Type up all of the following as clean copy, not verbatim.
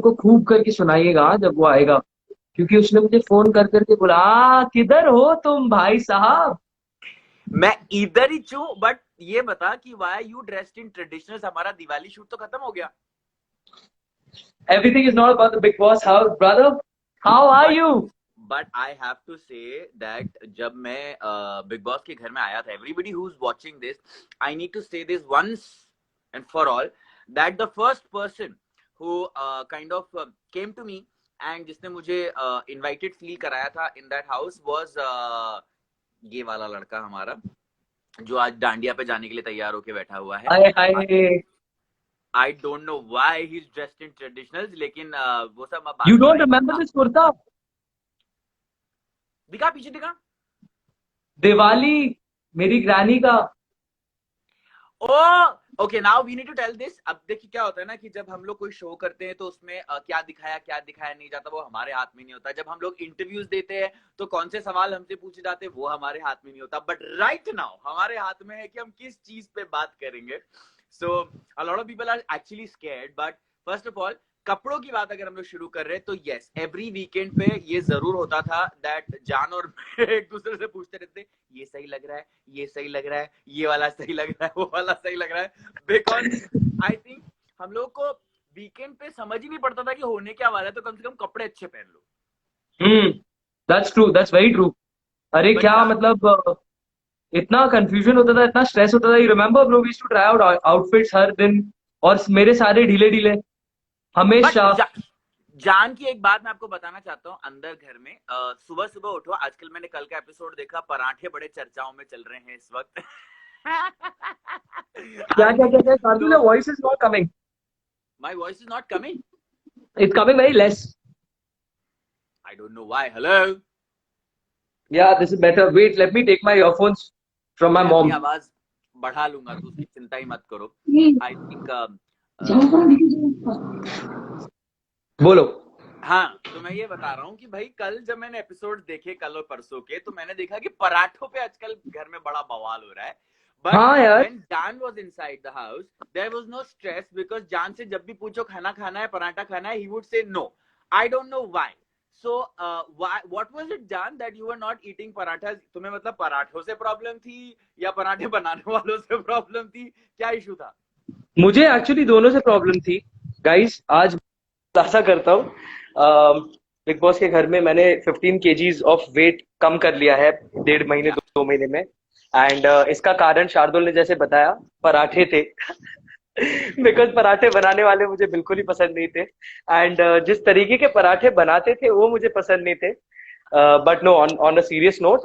को खूब करके सुनाइएगा जब वो आएगा, क्योंकि उसने मुझे फोन कर करके बोला, किधर हो तुम भाई साहब। मैं इधर ही चूं, बट ये बता कि why you dressed in traditionals? हमारा दिवाली शूट तो खत्म हो गया। Everything is not about the Bigg Boss house brother, how are but you? But I have to say that जब मैं बिग बॉस के घर में आया था, everybody who is watching this, I need to say this once and for all, that the first person who kind of came to me and जिसने मुझे invited feel कराया था इन दैट हाउस वाज ये वाला लड़का हमारा, जो आज डांडिया पे जाने के लिए तैयार होके बैठा हुआ है। Hi hi. I don't know why he is dressed in traditionals, लेकिन वो सब अब यू बाद में डोंट आएगा। Remember this kurta? दिखा, पीछे दिखा। दिवाली, मेरी ग्रैनी का। Oh okay, now we need to tell this. अब देखिए क्या होता है ना कि जब हम लोग कोई शो करते हैं तो उसमें क्या दिखाया नहीं जाता वो हमारे हाथ में नहीं होता। जब हम लोग इंटरव्यूज देते हैं तो कौन से सवाल हमसे पूछे जाते हैं वो हमारे हाथ में नहीं होता। बट राइट नाउ हमारे हाथ में है कि हम किस चीज पे बात करेंगे। So a lot of people are actually scared, but first of all कपड़ों की बात अगर हम लोग शुरू कर रहे हैं तो यस, एवरी वीकेंड पे ये जरूर होता था दैट जान और एक दूसरे से पूछते रहते, ये सही लग रहा है, ये सही लग रहा है, ये वाला सही लग रहा है, वो वाला सही लग रहा है। बिकॉज आई थिंक हम लोग को वीकेंड पे समझ ही नहीं पड़ता था कि होने क्या वाला है, तो कम से कम कपड़े अच्छे पहन लो। That's true, that's very true. अरे बट क्या जान, मतलब, इतना कंफ्यूजन होता था, इतना स्ट्रेस होता था। You remember bro, we used to try out outfits हर दिन, और मेरे सारे ढीले ढीले बट हमेशा। जान की एक बात मैं आपको बताना चाहता हूँ। अंदर घर में सुबह सुबह उठो, आजकल मैंने कल का एपिसोड देखा, पराठे बड़े चर्चाओं में चल रहे हैं इस वक्त। क्या आई क्या थिंक क्या क्या शार्दुल, लोग, voice is not coming. My voice is not coming. It's coming very less. I don't know why. Hello, yeah this is better, wait let me take my earphones from my मैं अपनी mom. आवाज बढ़ा लूंगा, तो उसकी चिंता ही मत करो। आई थिंक बोलो। हाँ, तो मैं ये बता रहा हूँ कि भाई कल जब मैंने एपिसोड देखे, कल और परसों के, तो मैंने देखा कि पराठों पे आजकल घर में बड़ा बवाल हो रहा है। बट हाँ यार। when Jan was inside the house, there was no stress because Jan से जब भी पूछो खाना खाना है, पराठा खाना है, he would say no. I don't know why. So what was it, Jan, that you were not eating parathas? तुम्हें मतलब पराठों से प्रॉब्लम थी या पराठे बनाने वालों से प्रॉब्लम थी? क्या इशू था? मुझे एक्चुअली दोनों से प्रॉब्लम थी गाइस। आज खुलासा करता हूँ, बिग बॉस के घर में मैंने 15 केजीज ऑफ वेट कम कर लिया है, 1.5 महीने क्या? 2 महीने में। एंड इसका कारण शार्दुल ने जैसे बताया, पराठे थे। बिकॉज पराठे बनाने वाले मुझे बिल्कुल ही पसंद नहीं थे, एंड जिस तरीके के पराठे बनाते थे वो मुझे पसंद नहीं थे। But no, on on a serious note,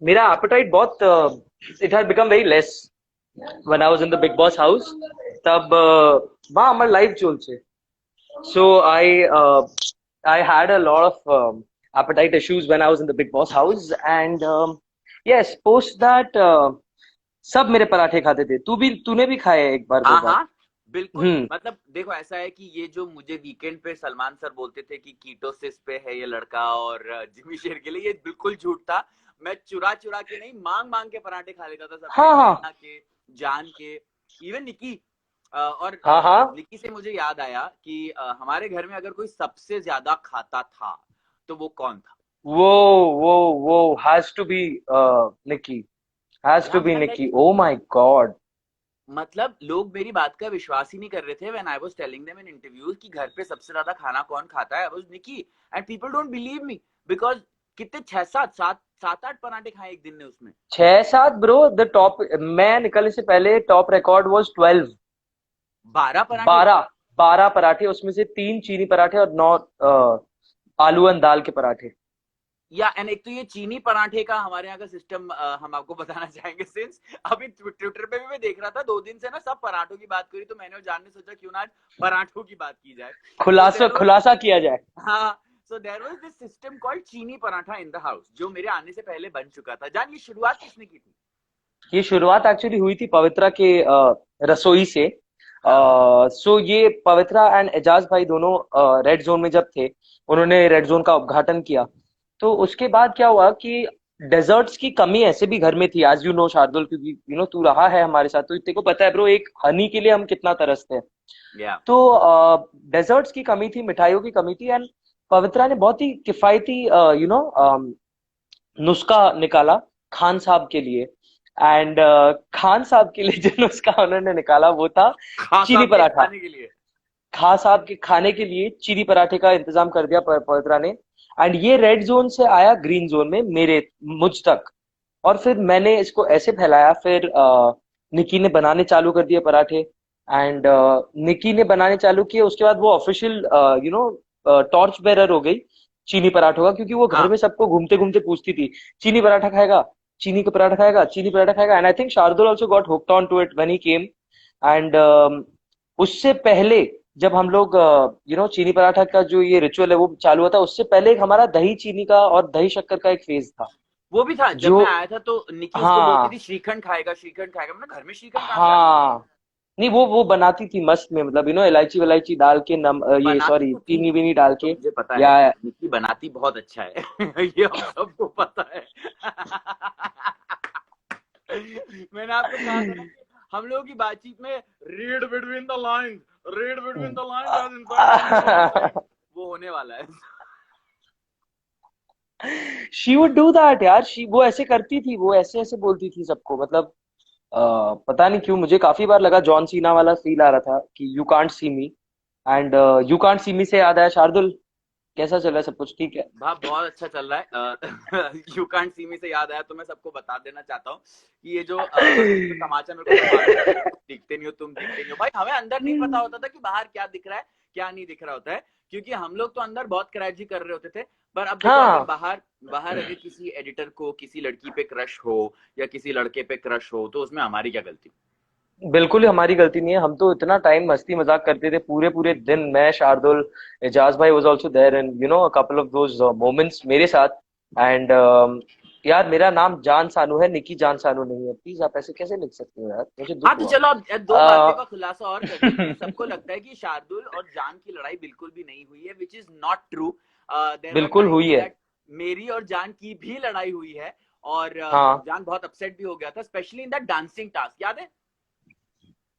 मेरा एपेटाइट बहुत, it had become very less when I was in the Bigg Boss house. तब वहाँ আমার লাইফ চলছে। So I had a lot of appetite issues when I was in the Big Boss house, and yes, post that सब मेरे पराठे खाते थे। तूने भी खाए एक बार दो हाँ बार? हाँ, बिल्कुल। हम्म। मतलब देखो, ऐसा है कि ये जो मुझे वीकेंड पे सलमान सर बोलते थे कि कीटोसिस पे है ये लड़का और जिमी शेर के लिए, ये बिल्कुल झूठ था। मैं चुरा चुरा के नहीं, मांग मांग के पराठे खा लेता था सबके, हाँ हाँ नेहा के, जान के, इवन निकी। और हाँ हाँ। निकी से मुझे याद आया कि हमारे घर में अगर कोई सबसे ज्यादा खाता था तो वो कौन था? वो वो has to be Nikki, has to या be मैं like, Nikki, oh my god। मतलब लोग मेरी बात का विश्वास ही नहीं कर रहे थे when I was telling them in interviews कि घर पे सबसे ज्यादा खाना कौन खाता है। I was Nikki, and people don't believe me because कितने, छह सात सात सात आठ पराठे खाए एक दिन ने उसमें। 6-7 ब्रो, द टॉप, मैं निकलने से पहले टॉप रिकॉर्ड वाज 12। 12 पराठे? 12 पराठे, उसमें से 3 चीनी पराठे और 9 आलू एंड दाल के पराठे। या एंड एक तो ये चीनी पराठे का हमारे यहाँ का सिस्टम हम आपको बताना चाहेंगे। सिंस अभी ट्विटर पे भी मैं देख रहा था 2 दिन से ना, सब पराठों की बात करी, तो मैंने और जान ने सोचा क्यों ना आज पराठों की बात की जाए। तो खुलासा देयर वाज, खुलासा किया जाए। हाँ, so there was this system called chini paratha in the house, जो मेरे आने से पहले बन चुका था। जान, ये शुरुआत किसने की थी? ये शुरुआत एक्चुअली हुई थी पवित्रा के रसोई से। हाँ, सो ये पवित्रा एंड एजाज भाई दोनों रेड जोन में जब थे, उन्होंने रेड जोन का उद्घाटन किया। तो उसके बाद क्या हुआ कि डेजर्ट्स की कमी ऐसे भी घर में थी, एज यू नो शार्दुल, क्योंकि तू रहा है हमारे साथ, तो तेरे को पता है ब्रो, एक हनी के लिए हम कितना तरसते हैं। या तो डेजर्ट्स की कमी थी, मिठाइयों की कमी थी, एंड पवित्रा ने बहुत ही किफायती नुस्खा निकाला खान साहब के लिए। एंड खान साहब के लिए जो नुस्खा उन्होंने निकाला वो था खास चीनी आपके पराठा। खाने के लिए। खान साहब के खाने के लिए चीनी पराठे का इंतजाम कर दिया पवित्रा ने। एंड ये रेड जोन से आया ग्रीन जोन में मेरे मुझ तक। और फिर मैंने इसको ऐसे फैलाया, फिर निकी ने बनाने चालू कर दिए पराठे। एंड निकी ने बनाने चालू किए, उसके बाद वो ऑफिशियल टॉर्च बेरर हो गई चीनी पराठों का, क्योंकि वो घर हाँ में सबको घूमते घूमते पूछती थी चीनी पराठा खाएगा, चीनी का पराठा खाएगा, चीनी पराठा खाएगा। And I think Shardul also got hooked on to it when he came. And उससे पहले जब हम लोग चीनी पराठा का जो ये रिचुअल है वो चालू हुआ था, उससे पहले एक हमारा दही चीनी का और दही शक्कर का एक फेज था। वो भी था, जब जो मैं आया था तो निकी उसको बोलती थी हाँ श्रीखंड खाएगा, श्रीखंड खाएगा। मैंने घर में श्रीखंड कहाँ से आ गया? हाँ, नहीं वो बनाती थी मस्त में, मतलब इलायची वलायची डाल के, ये बनाती सॉरी तो थी, चीनी बीनी डाल तो के। मुझे पता है या निकी बनाती बहुत अच्छा है। ये हम सबको पता है। मैंने आपको कहा था ना कि हम लोगों की बातचीत में read between the lines, read between the lines, वो होने वाला है। शी वुड डू दैट यार, शी वो ऐसे करती थी, वो ऐसे ऐसे बोलती थी सबको, मतलब पता नहीं क्यों मुझे काफी बार लगा जॉन सीना वाला फील आ रहा था कि you can't see me. And you can't see me से याद आया, शार्दुल कैसा चल रहा है, सब कुछ ठीक है? भाई बहुत अच्छा चल रहा है। यू कांट सी मी से याद आया तो मैं सबको बता देना चाहता हूँ कि ये जो जो समाचार मेरे को सब बात करते हैं, दिखते नहीं हो तुम, दिखते नहीं हो भाई। हमें अंदर नहीं पता होता था कि बाहर क्या दिख रहा है क्या नहीं दिख रहा होता है, क्योंकि हम लोग तो अंदर बहुत क्रैची कर रहे होते थे। पर अब देखो, अगर हाँ, बाहर बाहर अगर किसी एडिटर को किसी लड़की पे क्रश हो या किसी लड़के पे क्रश हो तो उसमें हमारी क्या गलती? बिल्कुल ही हमारी गलती नहीं है, हम तो इतना टाइम मस्ती मजाक करते थे पूरे पूरे दिन, मैं, शार्दुल, एजाज भाई was also there, and a couple of those moments मेरे साथ। एंड यार मेरा नाम जान सानू है, निकी जान सानू नहीं है, प्लीज आप ऐसे कैसे लिख सकते हो यार, मुझे हाँ दुख तो हुआ। चलो अब दो बातों का खुलासा और कर देते हैं। सबको लगता है कि शार्दुल और जान की लड़ाई बिल्कुल भी नहीं हुई है, which is not true. There were बिल्कुल हुई टाइम्स है। दैट मेरी और जान की भी लड़ाई हुई है, और हाँ, जान बहुत अपसेट भी हो गया था, specially in that dancing task, याद है?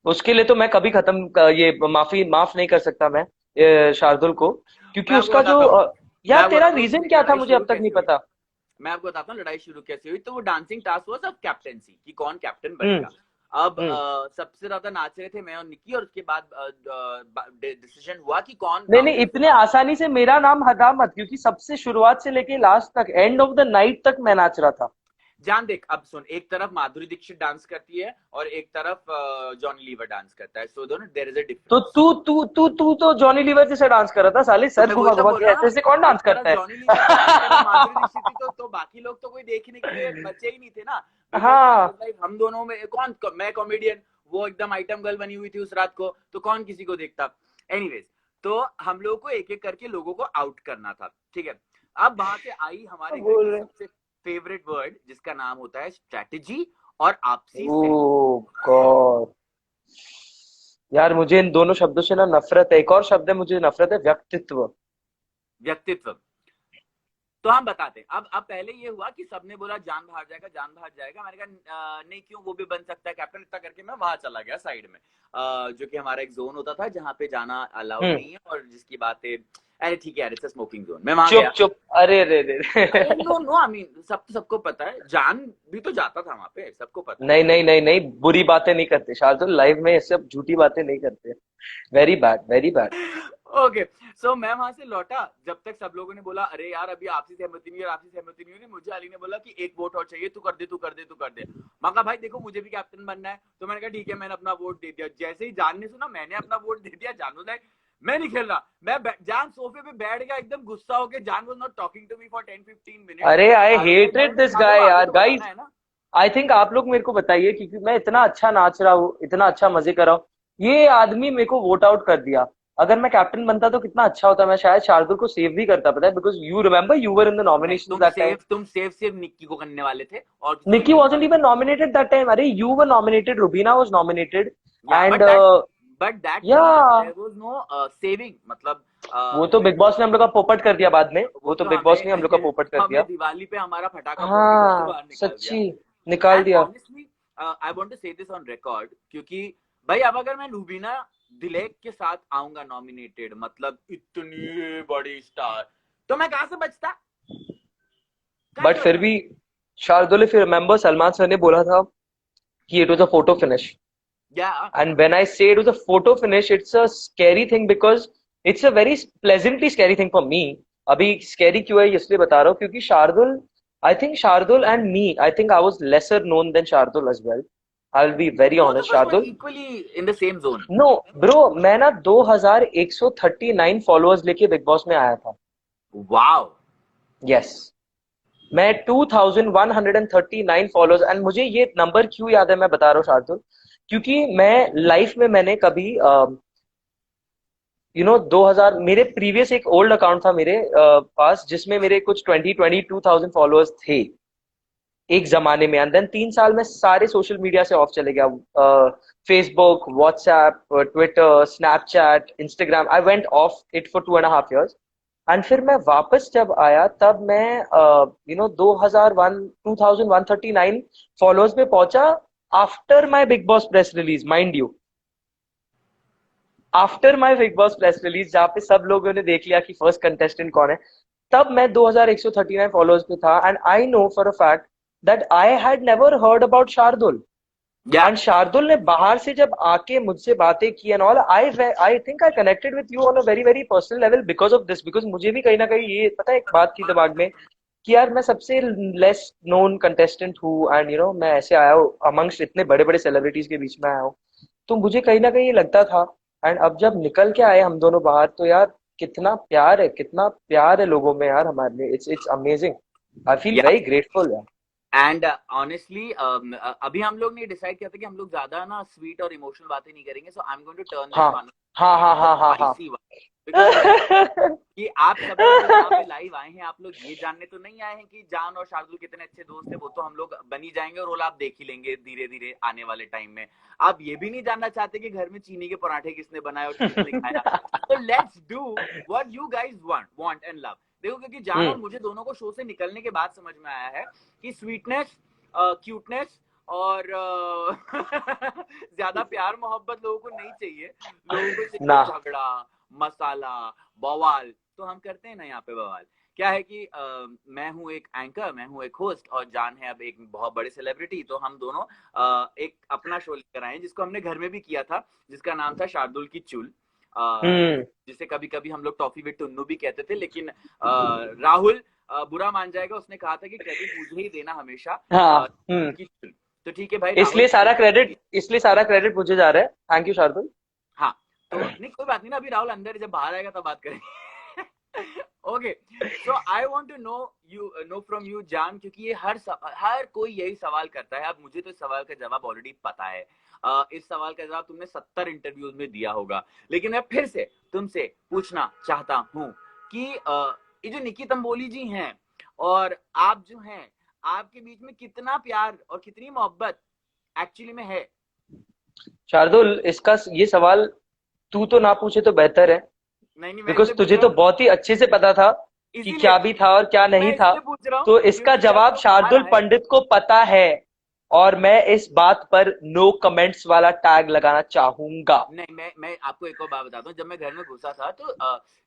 उसके लिए तो मैं कभी ये माफ नहीं कर सकता मैं शार्दुल को, क्योंकि मैं आपको उसका जो बताता हूँ, मैं यार आपको तेरा बताता हूँ रीजन कि क्या था लड़ाई मुझे शुरू अब तक नहीं कैसे हुई। पता। मैं आपको बताता हूँ लड़ाई शुरू कैसे हुई। तो वो डांसिंग टास्क हुआ सब कैप्टेंसी कि कौन कैप्टन हम्म। बनेगा। अब हम्म। सबसे ज्यादा नाच रहे थे मैं और निकी, और उसके बाद डिसीजन हुआ कि कौन नहीं नहीं, फिर उसके इतने बाद आसानी से मेरा नाम हटा मत, क्योंकि सबसे शुरुआत से लेके लास्ट तक, एंड ऑफ द नाइट तक मैं नाच रहा था। जान देख, अब सुन, एक तरफ माधुरी दीक्षित डांस करती है और एक तरफ जॉनी लीवर डांस करता है, सो दोनों देयर इज अ तो डिफरेंस। तू तो जॉनी लीवर जैसे डांस कर रहा था साले, तो सर मैं घुमा वही तो घुमा बोल के, रहा हूँ ऐसे ना, ऐसे कौन एक डांस तरफ करता है? जॉनी लीवर थी और एक तरफ माधुरी दीक्षित थी, तो बाकी लोग तो कोई देखने के लिए बचे ही नहीं थे ना। बिकॉज हाँ, लाइक हम दोनों में कौन, मैं कॉमेडियन, वो एकदम आइटम गर्ल बनी हुई थी उस रात को, तो कौन किसी को देखता। एनीवेज, तो हम लोगों को एक एक करके लोगों को आउट करना था, ठीक है। अब वहां से आई हमारे घर बोल की रहे। सबसे फेवरेट वर्ड, जिसका नाम होता है स्ट्रैटेजी और आपसी सहमति। ओह गॉड, यार मुझे इन दोनों शब्दों से ना नफरत है, एक और शब्द है मुझे नफरत है, व्यक्तित्व। व्यक्तित्व। तो हम बताते हैं। अब पहले ये हुआ कि सबने बोला जान बाहर जाएगा, जान बाहर जाएगा। मैंने कहा नहीं, क्यों, वो भी बन सकता है कैप्टन। इतना करके मैं वहां चला गया साइड में, जो कि हमारा एक जोन होता था जहां पे जाना अलाउड हम्म। नहीं है, और जिसकी बात है, अरे ठीक है यार, इट्स स्मोकिंग जोन, मैं वहां चुप गया। चुप, अरे रे रे। नो नो, आई मीन सबको पता है, जान भी तो जाता था वहां पे, सबको पता है। नहीं नहीं नहीं नहीं, बुरी बातें नहीं करते शार्दुल, लाइव में ये सब झूठी बातें नहीं करते। Very bad, very bad. Okay, so मैं वहां से लौटा जब तक सब लोगों ने बोला अरे यार अभी आपसी सहमति नहीं है, आपसी सहमति नहीं है। मुझे अली ने बोला कि एक वोट और चाहिए, तू कर दे, तू कर दे, तू कर दे। मैं कहा भाई देखो, मुझे भी कैप्टन बनना है। तो मैंने कहा ठीक है, मैंने अपना वोट दे दिया। जैसे ही जान ने सुना मैंने अपना वोट दे दिया, जान लाइक मैं नहीं खेल रहा। जान सोफे पे बैठ गया एकदम गुस्सा होकर। Jaan was not talking to me for 10-15 minutes. अरे आई मैं हेटेड दिस दिखा दो, गाय आगे यार, तो बताना गाइस। है ना। आई थिंक आप लोग मेरे को बताइए, क्योंकि मैं इतना अच्छा नाच रहा हूँ, इतना अच्छा मजे कर रहा हूँ, ये आदमी मेरे को वोट आउट कर दिया। अगर मैं कैप्टन बनता तो कितना अच्छा होता, मैं शायद शार्दुल को सेव भी करता, पता है, because you remember you were in the नहीं, नॉमिनेशन दैट टाइम। तुम सेव सिर्फ निक्की को करने वाले थे और किसी को निकी नहीं करने wasn't वाले थे। even nominated that time, अरे you were nominated, Rubina was nominated, या and but that means yeah, there was no saving, मतलब वो तो बिग बॉस ने हम लोग का पोपट कर दिया बाद में, वो वो तो तो बिग बॉस हमें ने हम लोग का पोपट कर हमें दिया। दिवाली पे हमारा फटाका फोड़ के घर से हाँ बाहर निकाल दिया। सच्ची, निकाल एंड दिया। Honestly I want to say this on record, क्योंकि भाई अब अगर मैं लूबीना दिलेक के साथ आऊंगा नॉमिनेटेड, मतलब इतनी बड़ी स्टार, तो मैं कहां से बचता, कहां बट से फिर बचता। भी Shardul, if you remember, Salman sir ने बोला था कि it was a photo finish. या And when I say it was a photo finish, it's a scary thing because it's a very pleasantly scary thing for me. अभी scary क्यों है इसलिए बता रहा हूँ क्योंकि Shardul, I think Shardul and me, I think I was lesser known than Shardul as well. I'll be very both honest, of us were Shardul. equally in the same zone. No, bro, मैं ना 2139 followers लेके big boss में आया था. Wow. Yes. मैं 2139 followers, and मुझे ये number क्यों याद है मैं बता रहा हूँ शार्दुल, क्योंकि मैं लाइफ में मैंने कभी 2000, मेरे प्रीवियस एक ओल्ड अकाउंट था मेरे पास जिसमें मेरे कुछ 22,000 फॉलोअर्स थे एक जमाने में. एंड देन 3 साल में सारे सोशल मीडिया से ऑफ चले गया. Facebook, WhatsApp, Twitter, Snapchat, Instagram, I went of it for 2.5 years. And फिर मैं वापस जब आया तब मैं 2139 फॉलोअर्स पे पहुंचा after my big boss press release, mind you. After my big boss press release जहाँ पे सब लोगों ने देख लिया कि फर्स्ट कंटेस्टेंट कौन है, तब मैं 2139 फॉलोअर्स पे था. And I know for a fact that I had never heard about Shardul. या एंड शार्दुल ने बाहर से जब आके मुझसे बातें की and all, I think I connected with you on a very very personal level because of this. Because मुझे भी कहीं ना कहीं ये पता है, एक बात थी दिमाग में कि यार मैं सबसे लेस नोन कंटेस्टेंट हूँ एंड मैं ऐसे आया हूँ अमंग्स्ट इतने बड़े बड़े सेलिब्रिटीज के बीच में आया हूँ. तो मुझे कहीं ना कहीं ये लगता था. एंड अब जब निकल के आए हम दोनों बाहर तो यार कितना प्यार है लोगों में यार हमारे लिए. It's amazing. आई फील या वेरी ग्रेटफुल यार. एंड ऑनेस्टली अभी हम लोग ने डिसाइड किया था कि हम लोग ज्यादा ना स्वीट और इमोशनल बातें नहीं करेंगे, so I am going to turn this हाँ हाँ हाँ हाँ हाँ हाँ. स्पाइसी, बिकॉज मुझे पता है कि आप सब लोग जो यहाँ पे लाइव आए हैं, आप लोग ये जानने तो नहीं आए हैं कि जान और शार्दुल कितने अच्छे दोस्त है, वो तो हम लोग बनी जाएंगे और वो आप देख ही लेंगे धीरे धीरे आने वाले टाइम में. आप ये भी नहीं जानना चाहते कि घर में चीनी के पराठे किसने बनाए और किसने खाया. तो let's do what you guys want and love. देखो, क्योंकि जान और मुझे दोनों को शो से निकलने के बाद समझ में आया है कि स्वीटनेस, क्यूटनेस और ज्यादा प्यार मोहब्बत लोगों को नहीं चाहिए. लोगों को ना. चाहिए झगड़ा, मसाला, बवाल. तो हम करते हैं ना यहाँ पे बवाल. क्या है कि मैं हूँ एक एंकर, मैं हूँ एक होस्ट, और जान है अब एक बहुत बड़े सेलिब्रिटी. तो हम दोनों एक अपना शो लेकर आए जिसको हमने घर में भी किया था, जिसका नाम था शार्दुल की चुल, जिसे कभी कभी हम लोग टॉफी विद टुन्नू भी कहते थे. लेकिन राहुल बुरा मान जाएगा, उसने कहा था कि क्रेडिट मुझे ही देना हमेशा. हाँ. की चुल. तो ठीक है भाई, राहुल इसलिए सारा क्रेडिट मुझे जा रहा है. Thank you Shardul. हाँ. तो नहीं, कोई बात नहीं ना, अभी राहुल अंदर है, जब बाहर आएगा तब बात करेंगे. Okay, so I want to know from you Jaan, क्योंकि ये हर कोई यही सवाल करता है. अब मुझे तो इस सवाल का जवाब ऑलरेडी पता है. इस सवाल का जवाब तुमने 70 इंटरव्यूज में दिया होगा, लेकिन मैं फिर से तुमसे पूछना चाहता हूँ कि ये जो निकी तंबोली जी हैं और आप जो हैं, आपके बीच में कितना प्यार और कितनी मोहब्बत एक्चुअली में है? शार्दुल, इसका ये सवाल तू तो ना पूछे तो बेहतर है. नहीं नहीं, मैं बिकॉज इसलिए पूछ तुझे रहा तो हूँ, बहुत ही अच्छे से पता था कि इसीलिए क्या भी था और क्या मैं नहीं था. इसलिए पूछ रहा हूँ तो इसका क्योंकि जब जवाब वो बाहर शार्दुल आए. पंडित को पता है और मैं इस बात पर नो कमेंट्स वाला टैग लगाना चाहूंगा. नहीं, मैं आपको एक और बात बताता हूँ. जब मैं घर में घुसा था तो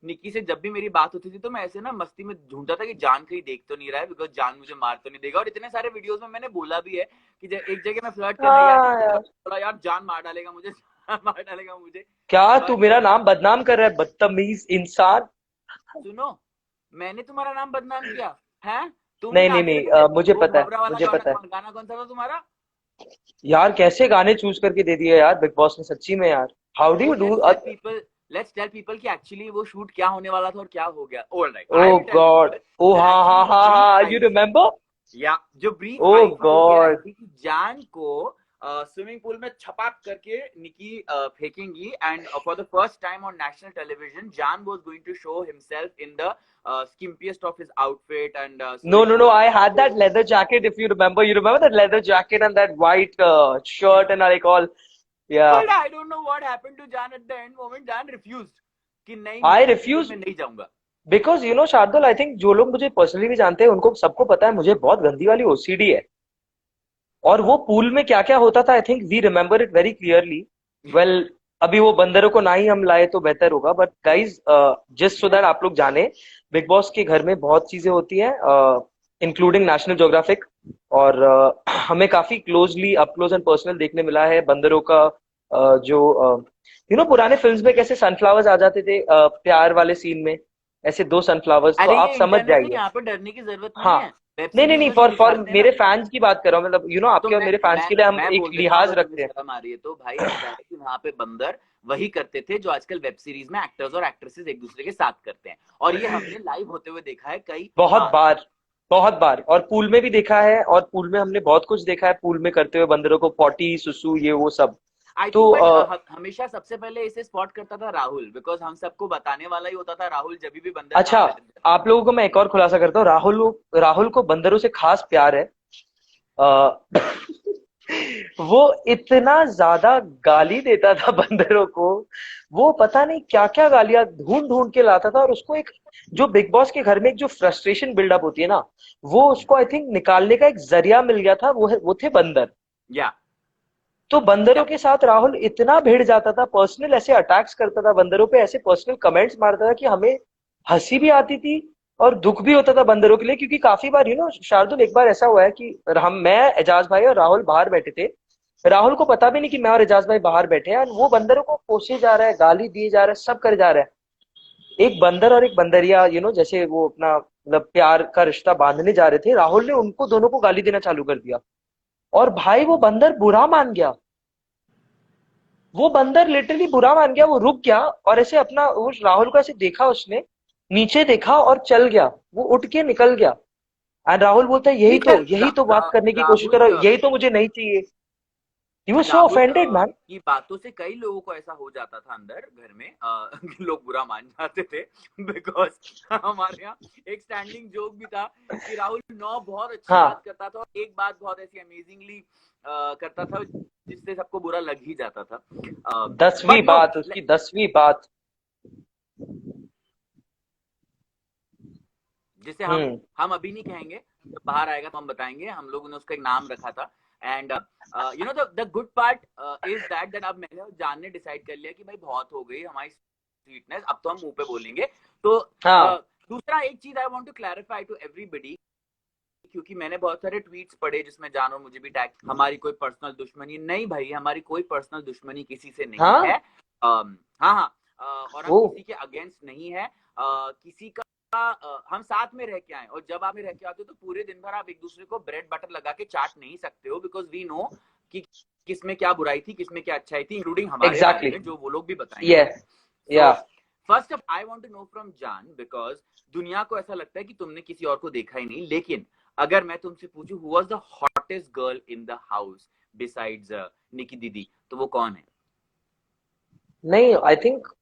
निक्की से जब भी मेरी बात होती थी तो मैं ऐसे ना मस्ती में ढूंढता था कि जान कहीं देख तो नहीं रहा है, बिकॉज जान मुझे मार तो नहीं देगा. और इतने सारे वीडियोस में मैंने बोला भी है कि एक जगह मैं फ्लर्ट करने गया हाँ यार. बोला यार जान मार डालेगा मुझे, जान मार डालेगा मुझे. क्या तू बट मेरा नाम बदनाम कर रहा है, बदतमीज इंसान. सुनो, मैंने तुम्हारा नाम बदनाम किया है? तुम ही नहीं नहीं गाते नहीं, थे मुझे वो पता है, भवरा वाला मुझे गाना. पता है. गाना कौन सा था तुम्हारा? यार कैसे गाने चूज करके दे दिए यार बिग बॉस ने, सच्ची में यार. हाउ डू तो you do. Let's tell people कि एक्चुअली वो शूट क्या होने वाला था और क्या हो गया. Alright, oh I will tell god. People oh that हाँ एक्चुअली हाँ जो हाँ ब्रीफ हाँ, आई यू थी, रिमेम्बर. या जो ब्रीफ ओ आई थी वो ये आई गॉड. थी कि जान को स्विमिंग पूल में छपाक करके निकी फेंकेंगी. And for the first time on national television Jaan was going to show himself in the skimpiest of his outfit and No, swimming no, no. pool. I had that leather jacket. If you remember, that leather jacket and that white shirt, and like all. Yeah. But I don't know what happened to Jan at the end moment. Jan refused कि नहीं, I मैं swimming pool refuse में नहीं जाऊंगा. because Shardul, I think जो लोग मुझे personally भी जानते हैं उनको सबको पता है मुझे बहुत गंदी वाली ओसीडी है. और वो पूल में क्या क्या होता था, I think we remember it very clearly. Well, अभी वो बंदरों को ना ही हम लाए तो बेहतर होगा, but guys just so that आप लोग जाने, बिग बॉस के घर में बहुत चीजें होती हैं, इंक्लूडिंग नेशनल ज्योग्राफिक। और हमें काफी closely up close and personal देखने मिला है बंदरों का, जो पुराने फिल्म्स में कैसे सनफ्लावर्स आ जाते थे प्यार वाले सीन में, ऐसे दो सनफ्लावर्स, तो अरे आप ये समझ इंटरनेट है, जाइए। यहाँ पे डरने की जरूरत नहीं हाँ, है। वेब नहीं नहीं सीरीज नहीं, में जो फॉर दिखाते हैं ना, मेरे फैंस की बात कर रहा हूँ, मतलब तो आपके और मेरे फैंस के लिए हम मैं एक बोल देता हूँ, लिहाज अगर तुम्हें रखते हैं। शर्म आ रही है तो भाई ऐसा है कि वहां पे बंदर वही करते थे जो आजकल वेब सीरीज में एक्टर्स और एक्ट्रेसेस एक दूसरे के साथ करते हैं, और ये हमने लाइव होते हुए देखा है कई बहुत बार। बार, बहुत बार, और पूल में भी देखा है, और पूल में हमने बहुत कुछ देखा है पूल में करते हुए बंदरों को, पॉटी सुसु ये वो सब। आई तो थिंक बट हमेशा सबसे पहले इसे स्पॉट करता था राहुल, बिकॉज हम सबको बताने वाला ही होता था राहुल जब भी बंदर अच्छा, सामने दिख जाता आप था। लोगों को मैं एक और खुलासा करता हूँ, राहुल राहुल को बंदरों से खास प्यार है। अ, वो इतना ज्यादा गाली देता था बंदरों को, वो पता नहीं क्या क्या गालियां ढूंढ ढूंढ के लाता था, और उसको एक, जो बिग बॉस के घर में एक जो फ्रस्ट्रेशन बिल्डअप होती है ना, वो उसको आई थिंक निकालने का एक जरिया मिल गया था, वो थे बंदर। या तो बंदरों या के साथ राहुल इतना भिड़ जाता था, पर्सनल ऐसे अटैक्स करता था बंदरों पे, ऐसे पर्सनल कमेंट्स मारता था कि हमें हंसी भी आती थी और दुख भी होता था बंदरों के लिए, क्योंकि काफी बार शार्दुल, एक बार ऐसा हुआ है कि हम, मैं, एजाज भाई और राहुल बाहर बैठे थे। राहुल को पता भी नहीं कि मैं और एजाज भाई बाहर बैठे हैं, और वो बंदरों को कोसे जा रहा है, गाली दिए जा रहा है, सब करे जा रहा है। एक बंदर और एक बंदरिया, जैसे वो अपना मतलब प्यार का रिश्ता बांधने जा रहे थे, राहुल ने उनको दोनों को गाली देना चालू कर दिया, और भाई वो बंदर बुरा मान गया। वो बंदर लिटरली बुरा मान गया, वो रुक गया, और ऐसे अपना, वो राहुल को ऐसे देखा उसने, नीचे देखा और चल गया, वो उठ के निकल गया। एंड राहुल बोलता है यही ठीक है। तो, यही तो बात करने की कोशिश कर राहुल रहा हूँ, यही तो मुझे नहीं चाहिए। He was so Rahul offended man. की बातों से कई लोगों को ऐसा हो जाता था अंदर घर में, कि लोग बुरा मान जाते थे। बिकॉज हमारे यहाँ एक स्टैंडिंग जोक भी था कि राहुल नौ बहुत अच्छी बात हाँ, करता था और एक बात बहुत ऐसी अमेजिंगली करता था जिससे सबको बुरा लग ही जाता था। 10वीं बट नो, बात, उसकी 10वीं बात। जिसे हम्म। हम अभी नहीं कहेंगे, जब बाहर आएगा तो हम बताएंगे। हम लोगों ने उसका एक नाम रखा था। And you know the good part is that अब मैंने और जान ने डिसाइड कर लिया कि भाई बहुत हो गई हमारी स्वीटनेस, अब तो हम मुंह पे बोलेंगे। तो हाँ, दूसरा एक चीज I want to clarify to everybody, क्योंकि मैंने बहुत सारे ट्वीट्स पढ़े जिसमें जान और मुझे भी टैग, हमारी कोई पर्सनल दुश्मनी नहीं भाई, हमारी कोई पर्सनल दुश्मनी किसी से नहीं हाँ, है। हाँ हाँ, और हम वो किसी के अगेंस्ट नहीं है। किसी का हम साथ में रह के आए, और जब आप में रह के आते हो तो पूरे दिन भर आप एक दूसरे को ब्रेड बटर लगा के चाट नहीं सकते हो, बिकॉज वी नो कि किसमें क्या बुराई थी, किसमें क्या अच्छाई थी, इंक्लूडिंग हमारे बारे एग्जैक्टली, में जो वो लोग भी बताएंगे ये, हमें। या, so first of I want to know from Jaan, because दुनिया को ऐसा लगता है कि तुमने किसी और को देखा ही नहीं, लेकिन अगर मैं तुमसे पूछूं who was the hottest girl in the house besides Nikki दीदी, तो वो कौन है? नहीं, I think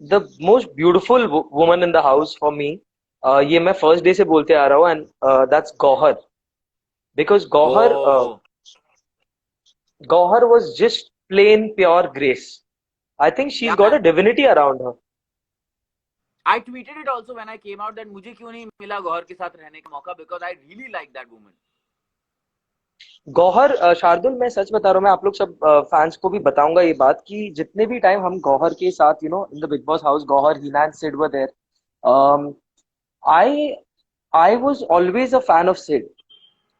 the most beautiful woman in the house for me, ये मैं फर्स्ट डे से बोलते आ रहा हूँ, and that's Gauhar. Because Gauhar, oh, Gauhar was just plain pure grace. I think she's got या a divinity around her. I tweeted it also when I came out that मुझे क्यों नहीं मिला गौहर के साथ रहने का मौका, because I really like that woman. Gauahar, Shardul मैं सच बता रहा हूँ, मैं आप लोग सब फैंस को भी बताऊंगा ये बात, कि जितने भी टाइम हम गौहर के साथ in the Bigg Boss house, Gauahar, Hina and Sid were there, I I was always a fan of Sid.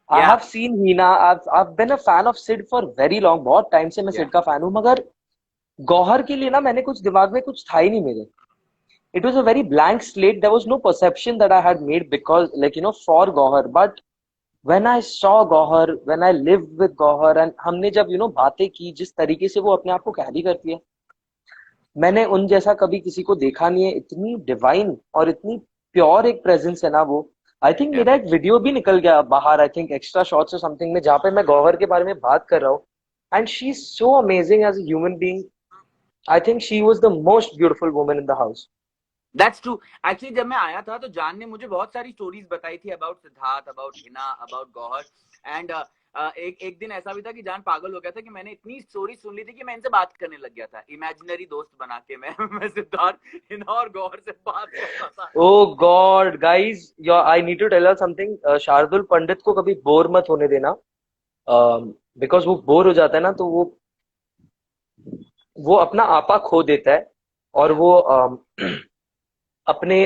I या have seen Hina. I've been a fan of Sid for very long. बहुत टाइम से मैं या सिड का fan हूँ, मगर गौहर के लिए ना मैंने कुछ दिमाग में कुछ था ही नहीं मेरे। It was a very blank slate. There was no perception that I had made because, like, for Gauhar. But when I saw Gauhar, when I lived with Gauhar, and हमने जब बातें की, जिस तरीके से वो अपने आप को कैरी करती है, मैंने उन जैसा कभी किसी को देखा नहीं है। इतनी डिवाइन और इतनी प्योर एक प्रेजेंस है ना वो। आई थिंक या मेरा एक वीडियो भी निकल गया बाहर, आई थिंक एक्स्ट्रा शॉट्स और समथिंग में, जहाँ पे मैं गौहर के बारे में बात कर रहा हूँ। And she is so amazing as a human being. I think she was the most beautiful woman in the house. That's true. Actually जब मैं आया था तो जान ने मुझे बहुत सारी स्टोरीज बताई थी about Siddharth, about Hina, about Gauahar. And एक दिन ऐसा भी था कि जान पागल हो गया था कि मैंने इतनी स्टोरी सुन ली थी कि मैं इनसे बात करने लग गया था, इमेजिनरी दोस्त बना के मैं सिद्धार्थ, हिना और गौहर से बात करता था। Oh God, guys, I need to tell you something. Shardul पंडित को कभी बोर मत होने देना, बिकॉज वो बोर हो जाता है ना, तो वो वो अपना आपा खो देता है और वो अपने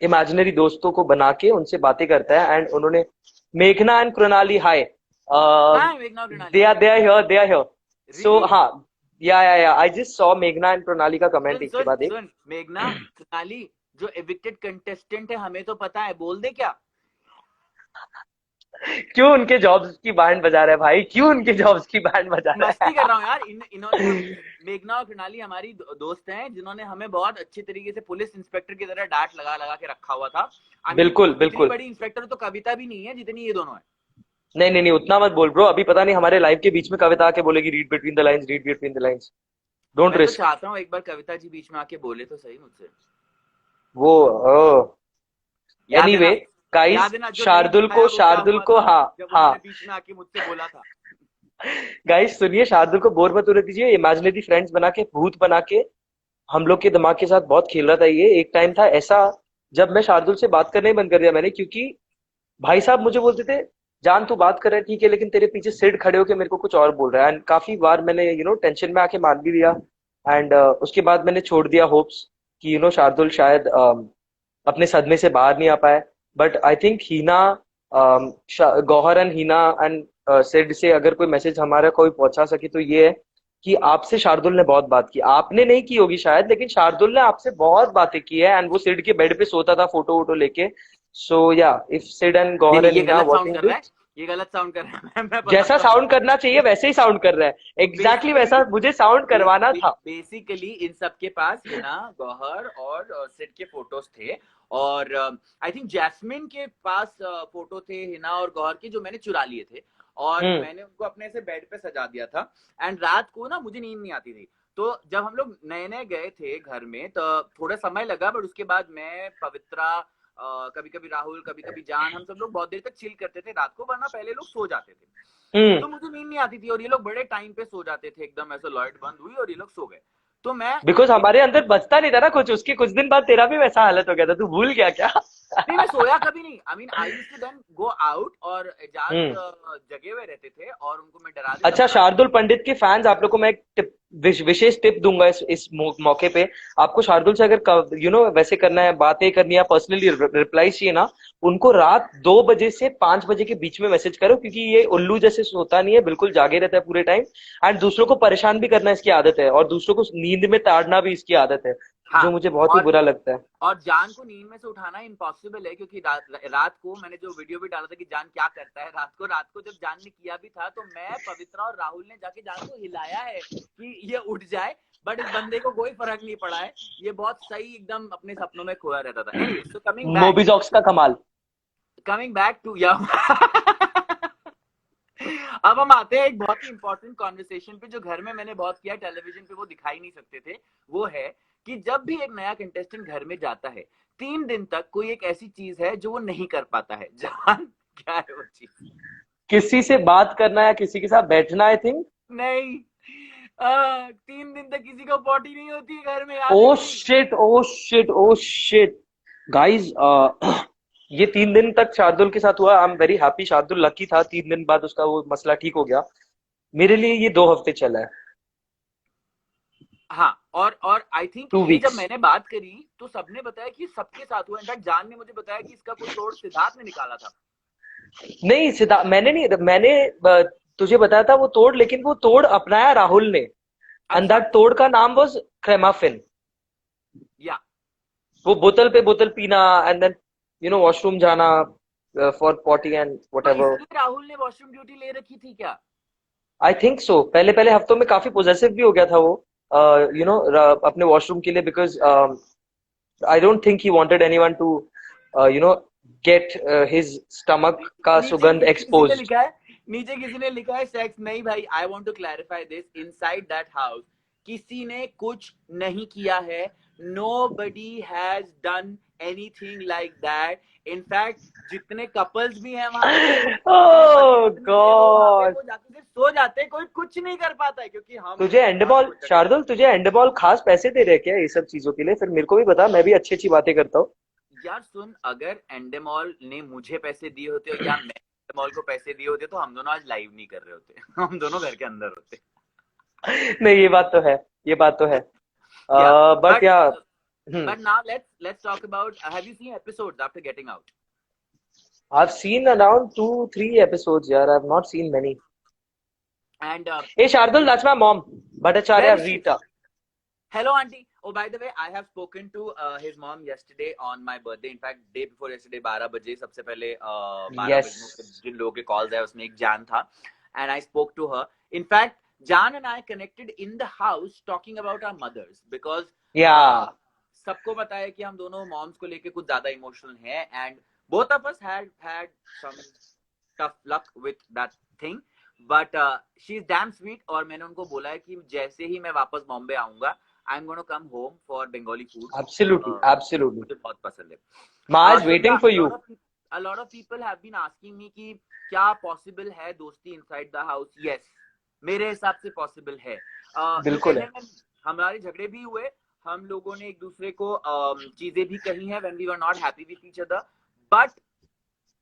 इमेजिनरी दोस्तों को बना के उनसे बातें करता है। एंड उन्होंने मेघना एंड कृणाली, हाय, हाँ, मेघना they Mrunali, are they are here, they are here. So really. हाँ, या आई जस्ट सॉ मेघना एंड कृणाली का कमेंट सुन एक के सुन बाद एक। सुन, मेघना, सोनाली, जो एविक्टेड कंटेस्टेंट है हमें तो पता है, बोल दे क्या। क्यों उनके जॉब्स की बैंड बजा रहा है भाई, क्यों उनके जॉब्स की बैंड बजा रहा मस्ती कर है? रहा हूँ यार, इन्होंने मेघना और कृणाली हमारी दोस्त हैं, जिन्होंने हमें बहुत अच्छी तरीके से पुलिस इंस्पेक्टर की तरह डांट लगा लगा के रखा हुआ था। आई मीन बिल्कुल इतनी बिल्कुल। बड़ी इंस्पेक्टर तो कविता भी नहीं है जितनी ये दोनों है। नहीं नहीं नहीं, उतना मत बोल ब्रो, अभी पता नहीं हमारे लाइव के बीच में कविता आके बोलेगी read between the lines, read between the lines. Don't मैं तो रिस्क। चाहता हूँ एक बार कविता जी बीच में आके बोले तो सही मुझसे। वो याद है एनीवे ना, गाइस, याद है ना जो नहीं शार्दुल को, दिखाया वो क्या शार्दुल हुआ को, था, हाँ जब हाँ, उन्होंने बीच में आके मुझसे बोला था। गाइस सुनिए, शार्दुल को बोर मत होने दीजिए, इमेजिनरी फ्रेंड्स बना के, भूत बना के हम लोग के दिमाग के साथ बहुत खेल रहा था ये। एक टाइम था ऐसा जब मैं शार्दुल से बात करना ही बंद कर दिया मैंने, क्योंकि भाई साहब मुझे बोलते थे जान तू बात कर रहा है ठीक है, लेकिन तेरे पीछे सिड खड़े होके मेरे को कुछ और बोल रहा है। एंड काफी बार मैंने टेंशन में आके मान भी दिया। एंड उसके बाद मैंने छोड़ दिया होप्स कि शार्दुल शायद अपने सदमे से बाहर नहीं आ पाए। But I think Hina, Gauahar and Hina and Sid से अगर कोई मैसेज हमारा कोई पहुंचा सके तो ये है कि आपसे शार्दुल ने बहुत बात की, आपने नहीं की होगी शायद, लेकिन शार्दुल ने आपसे बहुत बातें की है। एंड वो सिड के बेड पे सोता था फोटो वोटो लेके। सो या, इफ सिड एंड नहीं गौहर नहीं, एंड ये हीना गलत साउंड वाचिंग कर रहा है, दिस, ये गलत साउंड कर रहा है। मैं जैसा बताता हूँ। साउंड करना चाहिए वैसे ही साउंड कर रहा है, एग्जैक्टली exactly बेसिकली वैसा मुझे साउंड करवाना था। बेसिकली इन सब के पास हिना, गौहर और सिड के फोटोज थे। और आई थिंक जैस्मिन के पास फोटो थे हिना और गौहर के, जो मैंने चुरा लिए थे। और हम्म मैंने उनको अपने से बेड पे सजा दिया था। एंड रात को ना मुझे नींद नहीं आती थी। तो जब हम लोग नए नए गए थे घर में तो थोड़ा समय लगा, बट उसके बाद मैं, पवित्रा, कभी कभी राहुल, कभी कभी जान, हम सब लोग बहुत देर तक चिल करते थे रात को, वरना पहले लोग सो जाते थे। हम्म। तो मुझे नींद नहीं आती थी और ये लोग बड़े टाइम पे सो जाते थे, एकदम ऐसे लाइट बंद हुई और ये लोग सो गए। तो मैं बिकॉज एक, हमारे अंदर बचता नहीं था ना कुछ, उसके कुछ दिन बाद तेरा भी वैसा हालत हो गया था, तू भूल गया क्या? नहीं मैं सोया कभी नहीं। I mean I used to then go out, और एजाज हम्म। जगे हुए रहते थे और उनको मैं डरा देता अच्छा, था। शार्दुल पंडित के फैंस, आप लोग को मैं एक विशेष टिप दूंगा इस मौके पे। आपको शार्दुल से अगर वैसे करना है, बातें करनी है, पर्सनली रिप्लाई चाहिए ना, उनको रात 2 बजे से 5 बजे के बीच में मैसेज करो, क्योंकि ये उल्लू जैसे सोता नहीं है, बिल्कुल जागे रहता है पूरे टाइम। एंड दूसरों को परेशान भी करना इसकी आदत है, और दूसरों को नींद में ताड़ना भी इसकी आदत है, हाँ। जो मुझे बहुत ही और बुरा लगता है। और जान को नींद में से उठाना इम्पॉसिबल है, क्योंकि रात को मैंने जो वीडियो भी डाला था कि जान क्या करता है रात को जब जान ने किया भी था, तो मैं, पवित्रा और राहुल ने जाके जान को हिलाया है कि ये उठ जाए। बट इस बंदे को कोई फर्क नहीं पड़ा है, ये बहुत सही एकदम अपने सपनों में खोया रहता था। एनीवे, सो मोबीजॉक्स का कमाल। कमिंग बैक टू या अब हम आते हैं एक बहुत ही इंपॉर्टेंट कॉन्वर्सेशन पे, जो घर में मैंने बहुत किया, टेलीविजन पे वो दिखाई नहीं सकते थे। वो है कि जब भी एक नया कंटेस्टेंट घर में जाता है, 3 दिन तक कोई एक ऐसी चीज है जो वो नहीं कर पाता है। जान, क्या है वो चीज? किसी से बात करना या किसी के साथ बैठना, आई थिंक। नहीं, 3 दिन तक किसी को पॉटी नहीं होती है घर में, याद है ओ कि नहीं? Shit, oh shit, oh shit. Guys, ये 3 दिन तक शार्दुल के साथ हुआ। I am very happy, Shardul lucky था, 3 दिन बाद उसका वो मसला ठीक हो गया। मेरे लिए ये 2 हफ्ते चला है। हाँ, और आई थिंक टू ये जब वीक्स मैंने बात करी तो सबने बताया कि सबके साथ हुआ। इनफैक्ट जान ने मुझे बताया कि इसका कोई तोड़ सिद्धार्थ ने निकाला था। नहीं, सिद्धा मैंने नहीं, मैंने तुझे बताया था वो तोड़, लेकिन वो तोड़ अपनाया राहुल ने। एंड अच्छा। दैट तोड़ का नाम वाज क्रेमाफिन। या वो बोतल पे बोतल पीना, एंड देन वॉशरूम जाना फॉर पॉटी एंड तो व्हाटएवर। इसलिए राहुल ने वॉशरूम ड्यूटी ले रखी थी क्या? आई थिंक सो, पहले पहले हफ्तों में काफी पोजेसिव भी हो गया था वो, अपने वॉशरूम के लिए, because I don't think he wanted anyone to you know get his stomach का नीचे सुगंध किसी ने एक्सपोज्ड। लिखा है, नीचे किसी ने लिखा है सेक्स नहीं भाई। I want to clarify this, inside that house किसी ने कुछ नहीं किया है। Nobody has done anything like that. In fact जितने कपल्स भी हैं वहां पे, जितने पति ओह पत्नी है, वो वहां पे गॉड। वो जाके सिर्फ सो जाते हैं, कोई कुछ नहीं कर पाता है, क्योंकि हम तुझे हैं वहां पे, एंडमॉल, वो जगह है। शार्दुल तुझे एंडमॉल खास पैसे दे रहे हैं क्या ये सब चीजों के लिए? फिर मेरे को भी बता, मैं भी अच्छी अच्छी बातें करता हूँ। यार सुन, अगर एंडेमॉल ने मुझे पैसे दिए होते या मैं एंडेमॉल को पैसे दिए होते तो हम दोनों आज लाइव नहीं कर रहे होते। हम दोनों घर के अंदर होते। नहीं, ये बात तो है। ये बात तो है। Yeah, बट but या but now let's talk about. Have you seen episodes after getting out? I've seen around 2, 3 episodes. Yeah, I've not seen many. And Hey, Shardul, that's my mom. where Bhattacharya is she? Rita. Hello, auntie. Oh, by the way, I have spoken to his mom yesterday on my birthday. In fact, day before yesterday, 12 बजे सबसे पहले 12 बजे में Yes. जिन लोगों के calls आए उसमें एक जान था, and I spoke to her. In fact, Jan and I connected in the house talking about our mothers because Yeah. सबको पता है कि हम दोनों moms को लेके कुछ ज्यादा emotional हैं, and both of us had some tough luck with that thing. But she is damn sweet और मैंने उनको बोला है कि जैसे ही मैं वापस बॉम्बे आऊंगा I'm going to come home for Bengali food. Absolutely. जो Absolutely. मुझे बहुत पसंद है. Ma is So waiting yeah, for you. a lot of people have been asking me कि क्या possible है दोस्ती inside the house? Yes, मेरे हिसाब से possible है. ये बिल्कुल कहने है. में हमारे झगड़े भी हुए, हम लोगों ने एक दूसरे को चीजें भी कही हैं when we were not happy with each other, but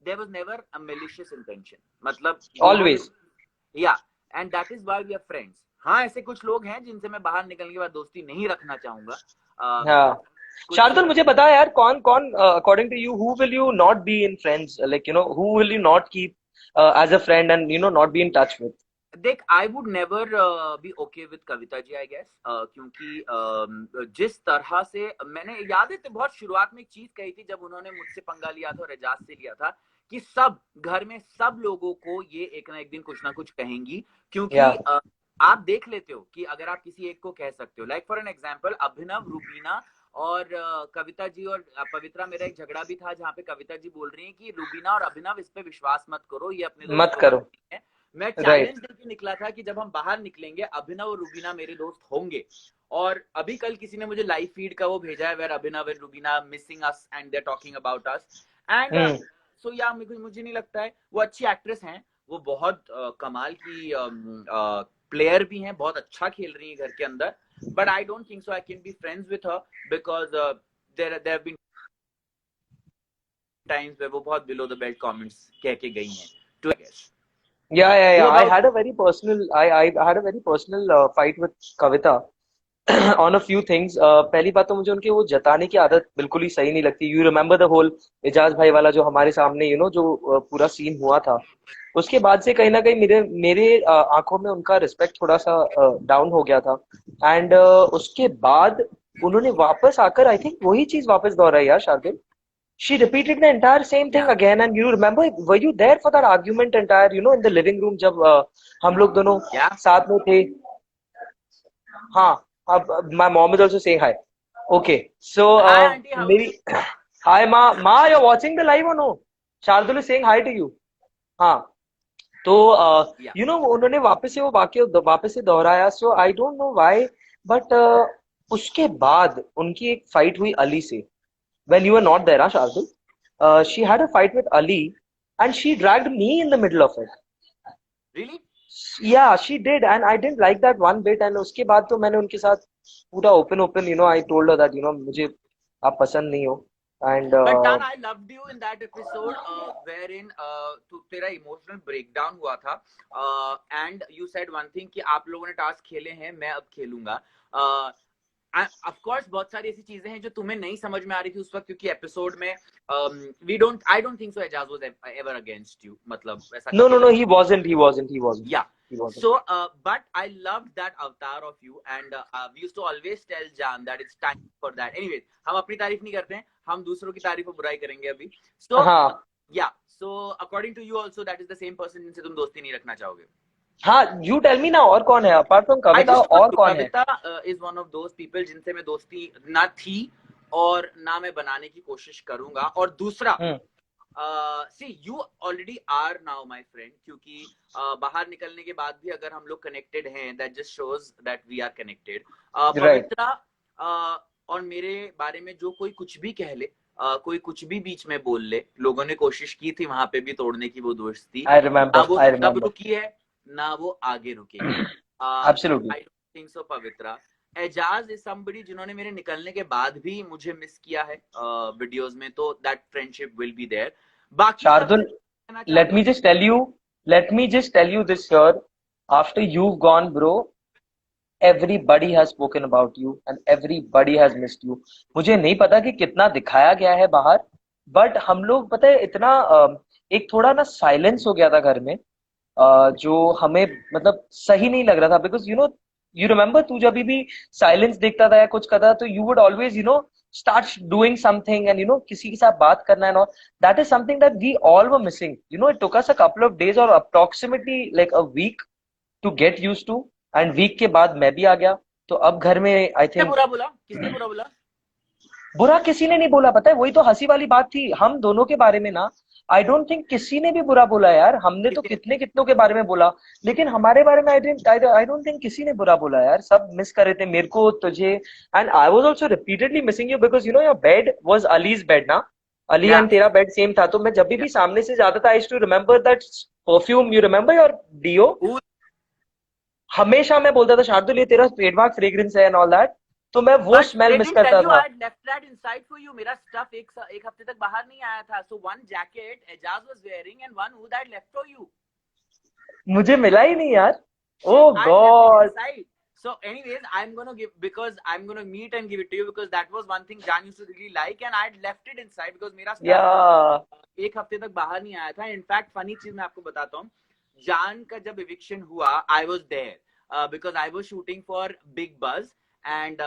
there was never a malicious intention. मतलब दोनों ने, Always. yeah, and that is why we are friends. हाँ, ऐसे कुछ लोग हैं जिनसे मैं बाहर निकलने के बाद दोस्ती नहीं रखना चाहूंगा. हाँ. कुछ शार्दुल, मुझे बता यार, कौन कौन according to you, who will you not be in friends, like who will you not keep as a friend and not be in touch with? देख, I would never be okay with Kavita ji, I guess, क्योंकि जिस तरह से मैंने, याद है तो बहुत शुरुआत में एक चीज कही थी जब उन्होंने मुझसे पंगा लिया था और एजाज से लिया था कि सब घर में सब लोगों को ये एक ना एक दिन कुछ ना कुछ कहेंगी, क्योंकि Yeah. आप देख लेते हो कि अगर आप किसी एक को कह सकते हो, लाइक फॉर एन एग्जाम्पल अभिनव, रूबीना और कविता जी और पवित्रा, मेरा एक झगड़ा भी था जहाँ पे कविता जी बोल रही है कि रूबीना और अभिनव इस पे विश्वास मत करो, ये अपने दोस्त मत करो. है. मैं Right. चैलेंज देके निकला था कि जब हम बाहर निकलेंगे अभिनव और रूबीना मेरे दोस्त होंगे. और अभी कल किसी ने मुझे लाइव फीड का वो भेजा है where Abhinav and Rubina missing us and they are talking about us. And so या मुझे नहीं लगता है, वो अच्छी एक्ट्रेस हैं, वो बहुत कमाल की प्लेयर भी हैं, बहुत अच्छा खेल रही हैं घर के अंदर, but I don't think so I can be friends with her because there have been times where वो बहुत बिलो द बेल्ट कमेंट्स कह के गई हैं too, I guess. Yeah. Who I about had you? a very personal, I had a very personal fight with Kavita on a few things. पहली बात तो मुझे उनकी वो जताने की आदत बिल्कुल ही सही नहीं लगती. You remember the whole Eijaz भाई वाला जो हमारे सामने जो पूरा सीन हुआ था. उसके बाद से कहीं ना कहीं मेरे मेरे आंखों में उनका रिस्पेक्ट थोड़ा सा डाउन हो गया था. एंड उसके बाद उन्होंने वापस आकर आई थिंक वही चीज वापस दोहराई यार Shardul. She repeated the entire same thing Yeah. again, and you remember, were you there for that argument entire, in the living room जब हम लोग दोनों Yeah. साथ में थे. हाँ. अब my mom is also saying hi. Okay, so Hi, auntie. How are मेरी you? hi ma, you're watching the live or no? Shardul is saying hi to you. हाँ. तो Yeah. उन्होंने वापस से वो वाक्य वापस से दोहराया. So I don't know why, but उसके बाद उनकी एक फाइट हुई अली से. When you were not there, Shardul, she had a fight with Ali, and she dragged me in the middle of it. Really? Yeah, she did, and I didn't like that one bit. And उसके बाद तो मैंने उनके साथ पूरा open, I told her that मुझे आप पसंद नहीं हो. And But Dan, I loved you in that episode wherein तेरा emotional breakdown हुआ था, and you said one thing कि आप लोगों ने टास्क खेले हैं, मैं अब खेलूंगा. ऑफ कोर्स बहुत सारी ऐसी चीजें हैं जो तुम्हें नहीं समझ में आ रही थी उस वक्त, क्योंकि एपिसोड में I don't think so Eijaz was ever against you, मतलब ऐसा no, he wasn't. Yeah. He wasn't. So, but I loved that avatar of you, and we used to always tell Jan that it's time for that. Anyways, हम अपनी तारीफ नहीं करते हैं, हम दूसरों की तारीफ और बुराई करेंगे अभी. So, हाँ. yeah. So, according to you also, that is the same person जिनसे तुम दोस्ती नहीं रखना चाहोगे. हाँ, you tell me ना, और कौन है apart from I Kavita, just told और you, कौन है? Kavita is one of those people जिनसे मैं दोस्ती ना थी और ना मैं बनाने की कोशिश करूंगा. और दूसरा, see, you already are now my friend, क्योंकि बाहर निकलने के बाद भी अगर हम लोग connected हैं, that just shows that we are connected. Right. पवित्रा और मेरे बारे में जो कोई कुछ भी कह ले, कोई कुछ भी बीच में बोल ले, लोगों ने कोशिश की थी वहां पे भी तोड़ने की वो दोस्ती. I remember. ना वो I तब remember. रुकी है ना वो आगे रुकेगी. Absolutely. I don't think so, Pavitra. Eijaz is somebody जिन्होंने मेरे निकलने के बाद भी मुझे मिस किया है वीडियोस में, तो that friendship will be there. बाकी Shardul, let me just tell you this here. After you've gone, bro, everybody has spoken about you and everybody has missed you. मुझे नहीं पता कि कितना दिखाया गया है बाहर, बट हम लोग पता है इतना एक थोड़ा ना साइलेंस हो गया था घर में, जो हमें मतलब सही नहीं लग रहा था, बिकॉज यू रिमेम्बर तू जब भी साइलेंस देखता था या कुछ करता था तो you would always start doing something and किसी के साथ बात करना and all. That is something that we all were missing. It took us a couple of days or approximately like a week to get used to, and week के बाद मैं भी आ गया, तो अब घर में आई किसने थिंक बुरा बोला, किसने बुरा बोला? बुरा किसी ने नहीं बोला, पता है वही तो हंसी वाली बात थी हम दोनों के बारे में ना। आई डोंट थिंक किसी ने भी बुरा बोला यार, हमने तो किसी कितने कितनों के बारे में बोला, लेकिन हमारे बारे में आई डोंट थिंक किसी ने बुरा बोला यार, सब मिस कर रहे थे मेरे को, तुझे। And I was also repeatedly missing you because your bed was allies bed ना, अली या एंड तेरा बेड सेम था, तो मैं जब भी सामने से जाता था I used to remember that perfume, you remember your deo, हमेशा मैं बोलता था शार्दुल ये तेरा ट्रेडमार्क फ्रेग्रेंस है एंड ऑल दैट, तो मैं वो But smell they miss didn't tell करता you था। I had left that inside for you. मेरा stuff एक हफ्ते तक बाहर नहीं आया था. So one jacket Ejaz was wearing and one hood I had left for you. मुझे मिला ही नहीं यार, ओ I left God. it inside. So anyways, I'm gonna give, because I'm gonna meet and give it to you because that was one thing Jan used to really like and I had left it inside because मेरा या stuff एक हफ्ते तक बाहर नहीं आया था. In fact funny चीज मैं आपको बताता हूँ, जान का जब eviction हुआ I was there because I was shooting for Big Buzz and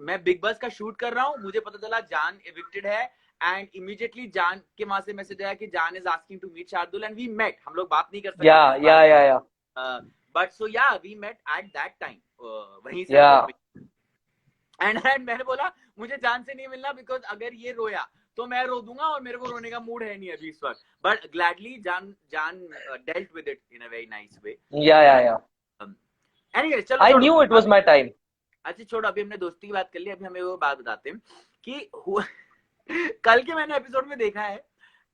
मैं बिग बस का शूट कर रहा हूँ, मुझे पता चला जान एविक्टेड है एंड इमीडिएटली जान के वहां से मैसेज आया कि Jaan is asking to meet Shardul and we met. हम लोग बात नहीं कर सकते या बट सो या we met at that time वहीं से. या एंड मैंने बोला मुझे जान से नहीं मिलना बिकॉज अगर ये रोया तो मैं रो दूंगा और मेरे को रोने का मूड है नहीं अभी इस वक्त. बट ग्लैडली जान dealt with it in a very nice way. या एनीवे चलो, I knew it was my time. अच्छा छोड़ो, अभी हमने दोस्ती की बात कर ली, अभी हमें वो बात बताते हैं कि कल के मैंने एपिसोड में देखा है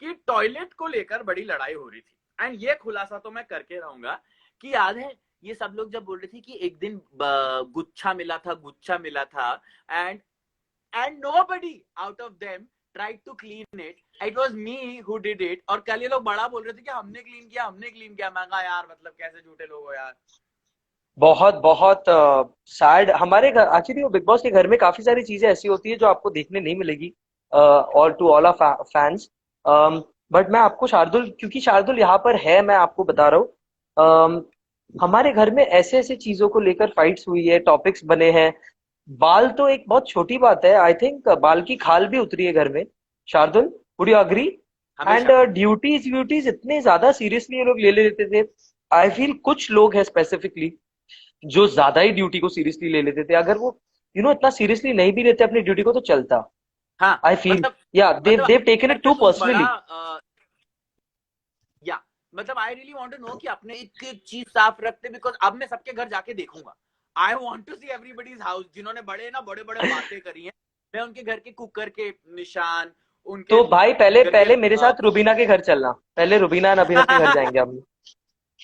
कि टॉयलेट को लेकर बड़ी लड़ाई हो रही थी. एंड ये खुलासा तो मैं करके रहूंगा कि याद है ये सब लोग जब बोल रहे थे कि एक दिन गुच्छा मिला था and nobody out of them tried to clean it, it was me who did it. और कल ये लोग बड़ा बोल रहे थे कि हमने क्लीन किया. मैं कहा यार मतलब कैसे झूठे लोग हो यार. बहुत बहुत सैड। हमारे घर एक्चुअली वो बिग बॉस के घर में काफी सारी चीजें ऐसी होती है जो आपको देखने नहीं मिलेगी, और to all of fans. But मैं आपको शार्दुल, क्योंकि शार्दुल यहाँ पर है, मैं आपको बता रहा हूँ, हमारे घर में ऐसे ऐसे चीजों को लेकर फाइट्स हुई है, टॉपिक्स बने हैं। बाल तो एक बहुत छोटी बात है, आई थिंक बाल की खाल भी उतरी है घर में। Shardul, would you agree? And हमेशा ड्यूटीज व्यूटीज इतने ज्यादा सीरियसली ये लोग ले लेते थे। आई फील कुछ लोग हैं स्पेसिफिकली जो ज्यादा ही ड्यूटी को सीरियसली ले लेते थे, अगर वो इतना सीरियसली नहीं भी लेते अपनी ड्यूटी को तो चलता। हाँ आई फील मतलब या मतलब they've taken it too कुछ personally. बड़ा या मतलब I really want to know कि अपने एक एक चीज साफ रखते बिकॉज अब मैं सबके घर जाके देखूंगा. I want to see everybody's house. जिन्होंने बड़े बड़े बातें करी हैं मैं उनके घर के कुकर के निशान, उनके तो भाई पहले घर पहले के मेरे साथ रुबीना के घर चलना, पहले रुबीना और अभिनव के घर जाएंगे हम।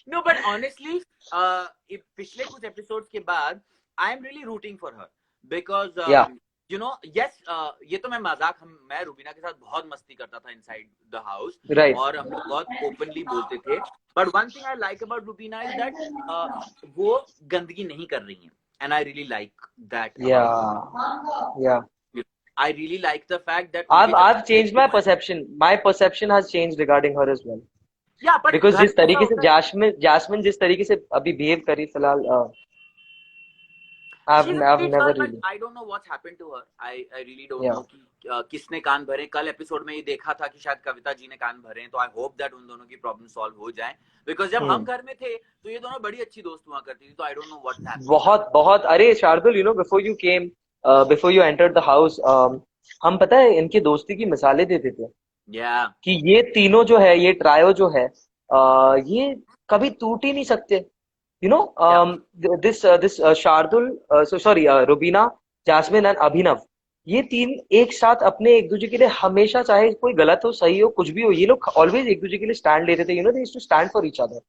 नो बट ऑनेस्टली पिछले कुछ एपिसोड्स के बाद I am really rooting for her because या यू नो यस, ये तो मैं मैं रुबीना के साथ बहुत मस्ती करता था इनसाइड द हाउस राइट और हम लोग बहुत ओपनली बोलते थे. But one thing I like about Rubina is that वो गंदगी नहीं कर रही है and I really like that. या I really like the fact that I've changed my perception. My perception has changed regarding her as well. yeah, but Because घर जिस में ऐसा तरीके से होता है जैस्मिन जिस तरीके से अभी बिहेव करी फिलहाल, she's a I've sweet never girl but really. I don't know what's happened to her. I really don't Yeah. know कि किसने कान भरे. कल एपिसोड में ये देखा था कि शायद कविता जी ने कान भरे हैं, तो आई होप दैट उन दोनों की प्रॉब्लम सॉल्व हो जाए बिकॉज जब हम घर में थे तो ये दोनों बड़ी अच्छी दोस्त हुआ करती थी. तो आई डोंट नो व्हाट हैपेंड. बहुत बहुत, अरे Shardul, before you entered the house, हम पता है इनकी दोस्ती की मिसालें देते थे या कि ये तीनों जो है, ये ट्रायो जो है, ये कभी टूट ही नहीं सकते। This Shardul, sorry, Rubina, Jasmin and Abhinav, ये तीन एक साथ अपने एक दूसरे के लिए हमेशा, चाहे कोई गलत हो सही हो कुछ भी हो, ये लोग ऑलवेज एक दूसरे के लिए स्टैंड लेते थे, they used to stand for each other.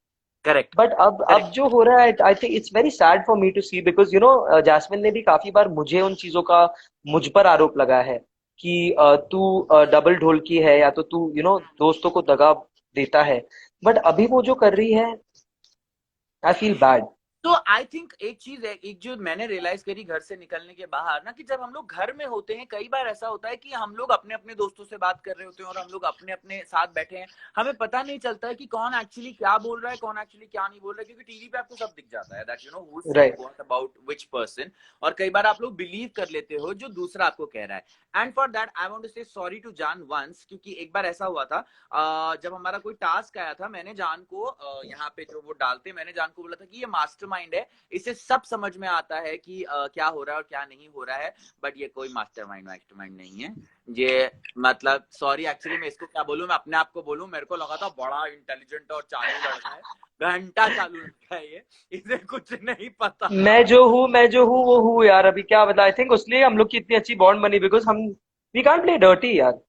Correct. But अब जो हो रहा है, I think it's very sad for me to see, because Jasmin ने भी काफी बार मुझे उन चीजों का मुझ पर आरोप लगाया है कि तू डबल ढोलकी है, या तो तू दोस्तों को दगा देता है। बट अभी वो जो कर रही है, आई फील बैड। तो आई थिंक एक चीज है, एक जो मैंने रियलाइज करी घर से निकलने के बाहर ना, कि जब हम लोग घर में होते हैं कई बार ऐसा होता है कि हम लोग अपने अपने दोस्तों से बात कर रहे होते हैं और हम लोग अपने अपने साथ बैठे हैं, हमें पता नहीं चलता है कि कौन एक्चुअली क्या बोल रहा है, कौन एक्चुअली क्या नहीं बोल रहा है, क्योंकि टीवी पे आपको सब दिख जाता है that you know who is saying right. What about which person, और कई बार आप लोग बिलीव कर लेते हो जो दूसरा आपको कह रहा है। And for that I want to say sorry to Jaan once, क्योंकि एक बार ऐसा हुआ था जब हमारा कोई टास्क आया था, मैंने जान को यहाँ पे जो वो डालते, मैंने जान को बोला था कि ये मास्टरमाइंड है, इसे सब समझ में आता है कि क्या हो रहा है और क्या नहीं हो रहा है, बट ये कोई मास्टरमाइंड नहीं है ये। मतलब सॉरी एक्चुअली मैं इसको क्या बोलूं, मैं अपने आप को बोलूं, मेरे को लगा था बड़ा इंटेलिजेंट और चालू लड़का है, घंटा चालू लड़का है ये, इसे कुछ नहीं पता। मैं जो हूँ वो हूँ यार, अभी क्या बता। आई थिंक उसलिए हम लोग की इतनी अच्छी बॉन्ड बनी, बिकॉज हम वी कांट प्ले डर्टी यार।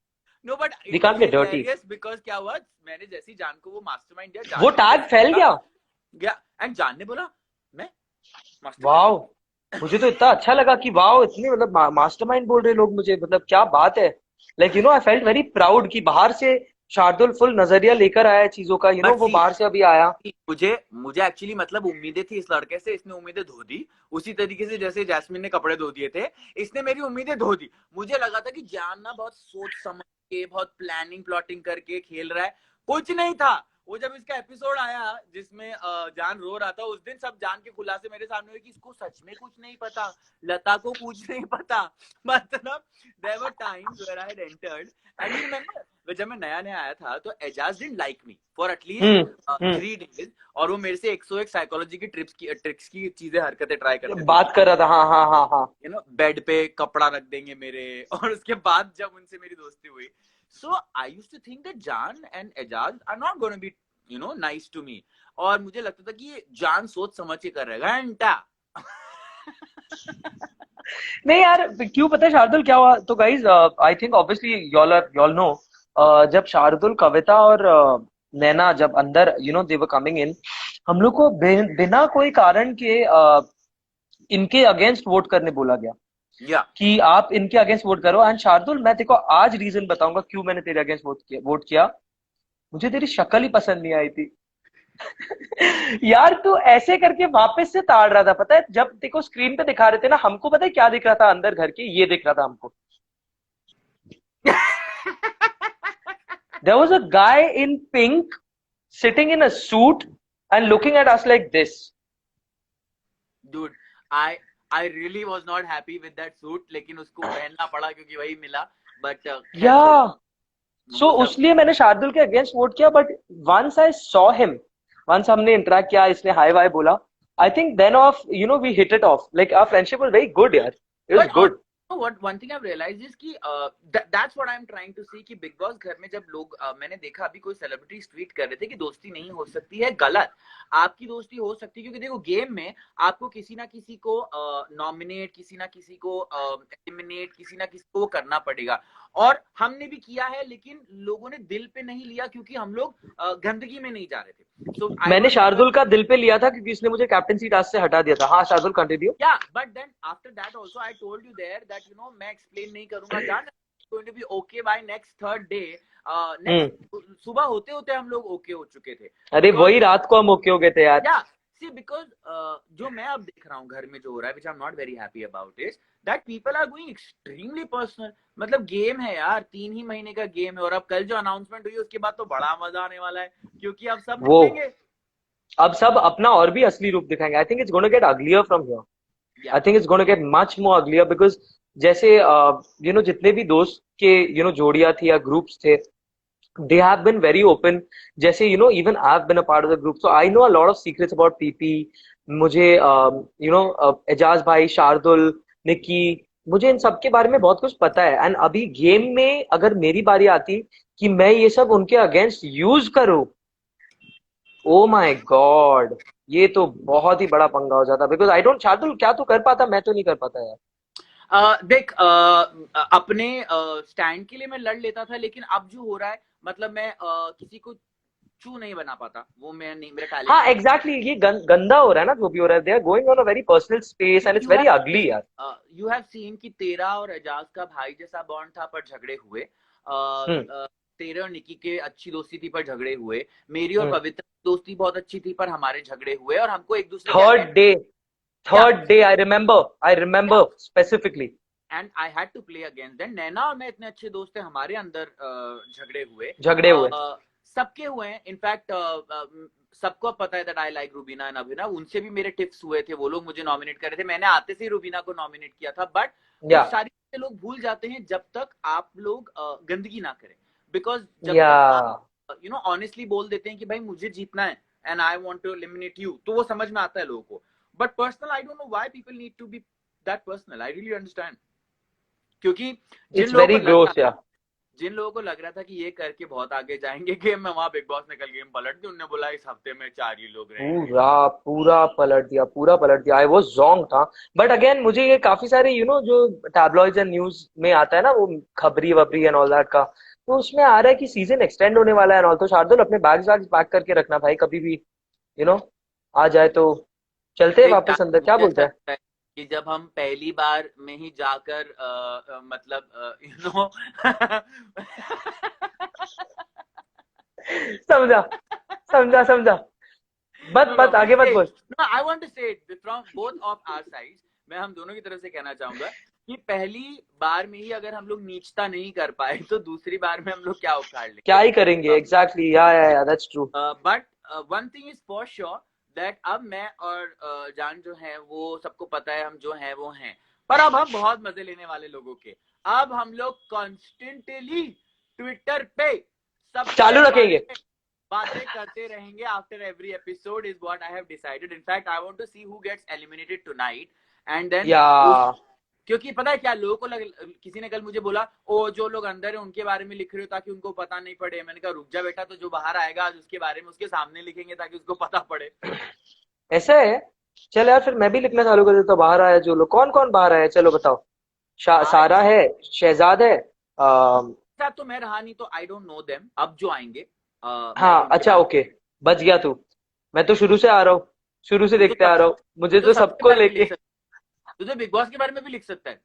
No but we it can't was play dirty. Hilarious because क्या हुआ, मैंने जैसे ही जान को वो मास्टरमाइंड दिया, वो जान ने टैग मुझे फैल बोला गया। गया, एंड जान ने बोला मैं वाओ। मास्टरमाइंड। मुझे तो इतना अच्छा लगा कि वाओ, इतने मतलब मास्टरमाइंड बोल रहे लोग मुझे, मतलब क्या बात है। Like you know I felt very proud कि बाहर से शार्दुल फुल नजरिया लेकर आया है चीजों का, बट वो सी, बाहर से अभी आया। मुझे मुझे एक्चुअली मतलब उम्मीदें थी इस लड़के से, इसने उम्मीदें धो दी, उसी तरीके से जैसे जैस्मिन ने कपड़े धो दिए थे, इसने मेरी उम्मीदें धो दी। मुझे लगा था कि जान ना बहुत सोच समझ के, बहुत प्लानिंग प्लॉटिंग करके खेल रहा है, कुछ नहीं था। वो जब इसका एपिसोड आया जिसमें जान रो रहा था, उस दिन सब जान के खुलासे मेरे सामने हुए कि इसको सच में कुछ नहीं पता, लता को कुछ नहीं पता। मतलब there were times where I had entered, and you remember जब मैं नया नया आया था तो Eijaz didn't like me for at least hmm. Hmm. 3 days, और वो मेरे से 101 साइकोलॉजी की ट्रिक्स की चीजें हरकतें ट्राई करते थे बात कि कर रहा था, हाँ हाँ हाँ हाँ। बेड पे कपड़ा रख देंगे मेरे। और उसके बाद जब उनसे मेरी दोस्ती हुई, so I used to think that Jaan and Aijaz are not gonna be nice to me, और मुझे लगता था कि जान सोच समझ के कर रहेगा घंटा। नहीं यार, क्यों पता है शार्दुल क्या हुआ? तो guys I think obviously y'all know, जब शार्दुल, कविता और नैना जब अंदर दे वर कमिंग इन, हम लोग को बिना कोई कारण के इनके अगेंस्ट वोट करने बोला गया या कि आप इनके अगेंस्ट वोट करो। एंड शार्दुल, मैं देखो आज रीजन बताऊंगा क्यों मैंने तेरे अगेंस्ट वोट किया। मुझे तेरी शक्ल ही पसंद नहीं आई थी। यार तू ऐसे करके वापस से ताड़ रहा था, पता है? जब देखो स्क्रीन पे दिखा रहे थे ना, हमको पता है क्या दिख रहा था अंदर घर के? ये दिख रहा था हमको। There was a guy in pink sitting in a suit and looking at us like this. dude, I really was not happy with that suit, लेकिन उसको पहनना पड़ा क्योंकि वही मिला, बट खैर छोड़ो, Yeah. सो वो सब। उसलिए मैंने शार्दुल के अगेंस्ट वोट किया, but once I saw him, once हमने इंटरेक्ट किया, इसने हाय वाय बोला, I think then off we hit it off, like our friendship was very good यार, it was But good. what one thing I've realized is कि that's what I'm trying to see कि big boss घर में जब लोग मैंने देखा अभी कोई सेलिब्रिटी ट्वीट कर रहे थे कि दोस्ती नहीं हो सकती है, गलत। आपकी दोस्ती हो सकती है, क्योंकि देखो गेम में आपको किसी ना किसी को नॉमिनेट, किसी ना किसी को एलिमिनेट, किसी ना किसी को करना पड़ेगा, और हमने भी किया है, लेकिन लोगों ने दिल पे नहीं लिया क्योंकि हम लोग गंदगी में नहीं जा रहे थे। सो आई मैंने वाज नेवर। शार्दुल का दिल पे लिया था क्योंकि इसने मुझे कैप्टनसी टास्क से हटा दिया था। हाँ Shardul, continue. Yeah, but then after that also I told you there that मैं explain नहीं करूंगा, जान going to be okay by next third day, hmm. next सुबह होते होते हम लोग ओके हो चुके थे, अरे because वही रात को हम ओके हो गए थे यार। yeah, see because जो मैं अब देख रहा हूँ घर में जो हो रहा है, which I'm not very happy about is that people are going extremely personal। मतलब गेम है यार, 3 ही महीने का गेम है, और अब कल जो अनाउंसमेंट हुई उसके बाद तो बड़ा मजा आने वाला है, क्योंकि अब सब वो दिखेंगे। अब सब अपना और भी असली रूप दिखाएंगे। I think it's gonna get uglier from here. I Yeah, think it's gonna get much more uglier, because जैसे जितने भी दोस्त के जोड़ियां थी या ग्रुप्स थे, they have been very open। जैसे even I've been a part of the group, so I know a lot of secrets about PP। मुझे एजाज भाई, शार्दुल, निक्की, मुझे इन सब के बारे में बहुत कुछ पता है। एंड अभी गेम में अगर मेरी बारी आती कि मैं ये सब उनके अगेंस्ट यूज करूं, ओ माय गॉड, ये तो बहुत ही बड़ा पंगा हो जाता। बिकॉज आई डोंट, शार्दुल क्या तू कर पाता? मैं तो नहीं कर पाता यार। देख अपने स्टैंड के लिए मैं लड़ लेता था, लेकिन अब जो हो रहा है, मतलब मैं किसी को चू नहीं बना पाता, वो मैं नहीं, मेरा टैलेंट हाँ नहीं एग्जैक्टली exactly, ये गंदा हो रहा है ना जो भी हो रहा है। They are going on a very personal space है। एंड इट्स वेरी अगली यार। यू हैव सीन कि तेरा और एजाज का भाई जैसा बॉन्ड था पर झगड़े हुए, हम्म। तेरे और निकी के अच्छी दोस्ती थी पर झगड़े हुए, मेरी और हम्म। पवित्र की दोस्ती बहुत अच्छी थी, पर हमारे झगड़े हुए और हमको एक दूसरे के थर्ड डे, क्या third day I remember specifically. And I had to play against them. Naina और मैं इतने अच्छे दोस्त थे, हमारे अंदर झगड़े हुए, झगड़े हुए। सबके हुए हैं। इनफैक्ट सबको पता है that I like Rubina and Abhinav, उनसे भी मेरे टिप्स हुए थे, वो लोग मुझे नॉमिनेट कर रहे थे, मैंने आते से ही रूबीना को नॉमिनेट किया था। बट या कुछ सारी चीजें लोग भूल जाते हैं जब तक आप लोग गंदगी ना करें, बिकॉज जब या तक आप ऑनेस्टली बोल देते हैं कि भाई मुझे जीतना है and I want to eliminate you, तो वो समझ में आता है लोगों को। But personal I don't know why people need to be that personal, I really understand. क्योंकि इट्स वेरी ग्रोस या जिन लोगों को लग रहा था कि ये करके बहुत आगे जाएंगे गेम में, वहां बिग बॉस ने कल गेम पलट दी, उन्होंने बोला इस हफ्ते में 4 ही लोग रहेंगे। पूरा पूरा पलट दिया, पूरा पलट दिया। आई वाज रॉन्ग था। बट अगेन मुझे ये काफी सारे जो टैबलॉइड्स एंड न्यूज में आता है ना, वो खबरी वबरी एंड ऑल दैट का, तो उसमें आ रहा है कि सीजन एक्सटेंड होने वाला है एंड ऑल। तो शार्दुल अपने बैग्स वैग्स पैक करके रखना भाई, कभी भी यू नो आ जाए तो चलते हैं देख वापस अंदर, क्या मुझे ऐसा बोलता है? लगता है कि जब हम पहली बार में ही जाकर मतलब समझा, समझा, समझा। मत नो मत आगे मत बोल। I want to say it from both of our sides. मैं हम दोनों की तरफ से कहना चाहूंगा कि पहली बार में ही अगर हम लोग नीचता नहीं कर पाए तो दूसरी बार में हम लोग क्या उखाड़ क्या लेंगे। ही करेंगे, एग्जैक्टली। या that's true. But one thing is for sure that अब मैं और जान जो है वो सबको पता है हम जो है वो हैं, पर अब हम बहुत मजे लेने वाले लोगों के। अब हम लोग कॉन्स्टेंटली ट्विटर पे सबके चालू बारे रखेंगे। में बातें करते रहेंगे। After every episode is what I have decided. In fact I want to see who gets eliminated tonight and then या क्योंकि पता है क्या लोगों को किसी ने कल मुझे बोला ओ जो लोग अंदर है उनके बारे में लिख रहे हो ताकि उनको पता नहीं पड़े। मैंने कहा रुक जा बेटा, तो जो बाहर आएगा आज उसके बारे में उसके सामने लिखेंगे ताकि उसको पता पड़े। ऐसा है। चल यार, फिर मैं भी लिखना चालू कर देता हूँ। बाहर आया जो लोग, कौन कौन बाहर आया, चलो बताओ। आज सारा है, शहजाद है। साथ तो मैं रहा नहीं तो आई डोंट नो देम, अब जो आएंगे मैं हाँ उनके अच्छा, बारे ओके। बच गया तू। मैं तो शुरू से आ रहा हूँ, शुरू से में देखते आ रहा हूँ, तू मुझे तो तो सबके सबको बारे में लिख लेके। सकता है, तू तो बिग बॉस के बारे में भी लिख सकता है।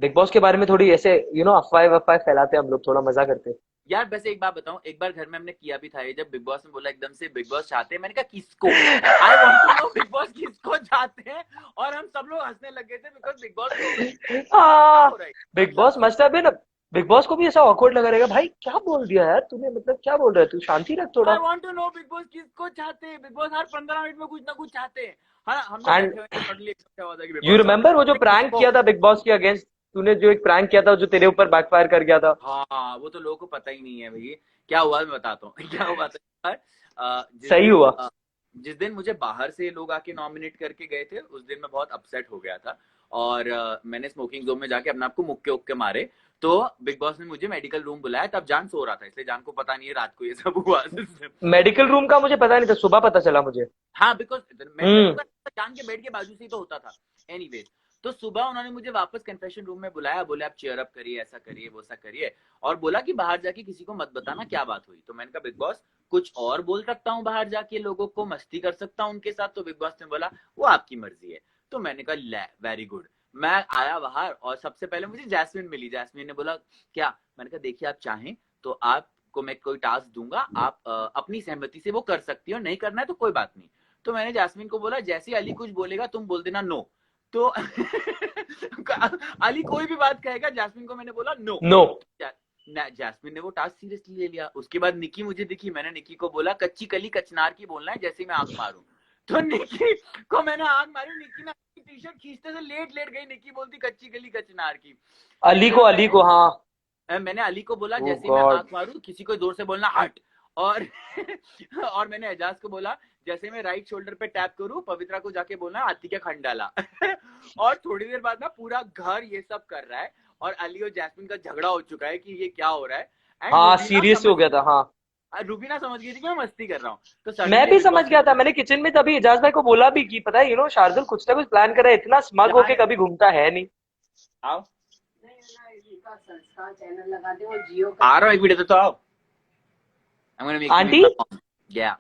बिग बॉस के बारे में थोड़ी ऐसे अफवाह वफवाह फैलाते हैं हम लोग, थोड़ा मजा करते हैं। यार वैसे एक बात बताऊं, एक बार घर में हमने किया भी था ये, जब बिग बॉस ने बोला एकदम से बिग बॉस चाहते हैं, मैंने कहा किसको, I want to know Bigg Boss किसको चाहते हैं। और हम सब लोग हंसने लग गए थे बिकॉज बिग बॉस क्या हो रहा है बिग मतलब। Boss must have been. Bigg Boss को भी ऐसा ऑकवर्ड लगा रहेगा, भाई क्या बोल दिया यार तूने, मतलब क्या बोल रहा है तू, शांति रख थोड़ा। I want to know Bigg Boss किसको चाहते हैं। बिग बॉस हर 15 मिनट में कुछ ना कुछ चाहते हैं। हाँ हम लोग एंड बैठे हुए सडनली एक्सेप्ट हुआ था कि बिग यू बॉस चाहते रिमेम्बर वो जो हैं प्रैंक किसको। किया था बिग बॉस के अगेंस्ट, तूने जो एक प्रैंक किया था जो तेरे ऊपर बैकफायर कर गया था। हाँ वो तो लोगों को पता ही नहीं है भाई क्या हुआ, मैं बताता हूँ क्या हुआ था। सही हुआ। जिस दिन मुझे बाहर से लोग आके नॉमिनेट करके गए थे उस दिन मैं बहुत अपसेट हो गया था और मैंने स्मोकिंग जोन में जाके अपने आप को मुक्के उक्के मारे। तो बिग बॉस ने मुझे मेडिकल रूम बुलाया, तब जान सो रहा था इसलिए जान को पता नहीं है रात को ये सब हुआ। मेडिकल रूम का मुझे पता नहीं था, सुबह पता चला मुझे। हाँ बिकॉज मेडिकल रूम का जान के बेड के बाजू से ही तो होता था। एनीवेज तो सुबह उन्होंने मुझे वापस कन्फेशन रूम में बुलाया, बोले आप चेयर अप करिए, ऐसा करिए वो ऐसा करिए, और बोला कि बाहर जाके किसी को मत बताना क्या बात हुई। तो मैंने कहा बिग बॉस कुछ और बोल सकता हूँ बाहर जाके लोगों को मस्ती कर सकता हूँ उनके साथ। तो बिग बॉस ने बोला वो आपकी मर्जी है। तो मैंने कहा वेरी गुड। मैं आया बाहर और सबसे पहले मुझे जैस्मिन मिली। जैस्मिन ने बोला क्या, मैंने कहा देखिए आप चाहें तो आप को मैं कोई टास्क दूंगा, आप अपनी सहमति से वो कर सकती हो, नहीं करना है तो कोई बात नहीं। तो मैंने जैस्मिन को बोला जैसे अली कुछ बोलेगा तुम बोल देना नो। तो अली कोई भी बात कहेगा, जैस्मिन को मैंने बोला नो। नो। जैस्मिन ने वो टास्क सीरियसली ले लिया। उसके बाद निकी मुझे दिखी, मैंने निकी को बोला कच्ची कली कचनार की बोलना है जैसे मैं आंख मारूं। तो निकी को मैंने आंख मारी, निकी ने टी शर्ट खींचते से लेट लेट गई। निकी बोलती कच्ची गली कचनार की। अली को हाँ। मैंने अली को बोला ओ जैसे मैं गॉड। आंख मारूं किसी को जोर से बोलना हट। और और मैंने एजाज को बोला जैसे मैं राइट शोल्डर पे टैप करूं पवित्रा को जाके बोलना आती क्या खंड डाला। और थोड़ी देर बाद ना पूरा घर ये सब कर रहा है और अली और जैस्मिन का झगड़ा हो चुका है कि ये क्या हो रहा है। हाँ सीरियस हो गया था, हाँ। रूबीना समझ गई थी कि मैं मस्ती कर रहा हूँ। तो मैं सडनली भी बिग समझ बॉस ने गया था, मैंने किचन में तभी एजाज भाई को बोला भी कि पता है शार्दुल कुछ ना कुछ प्लान कर रहा है, इतना स्मग होके कभी घूमता है नहीं। आओ आ रहा हूँ एक वीडियो तो आओ। आंटी, या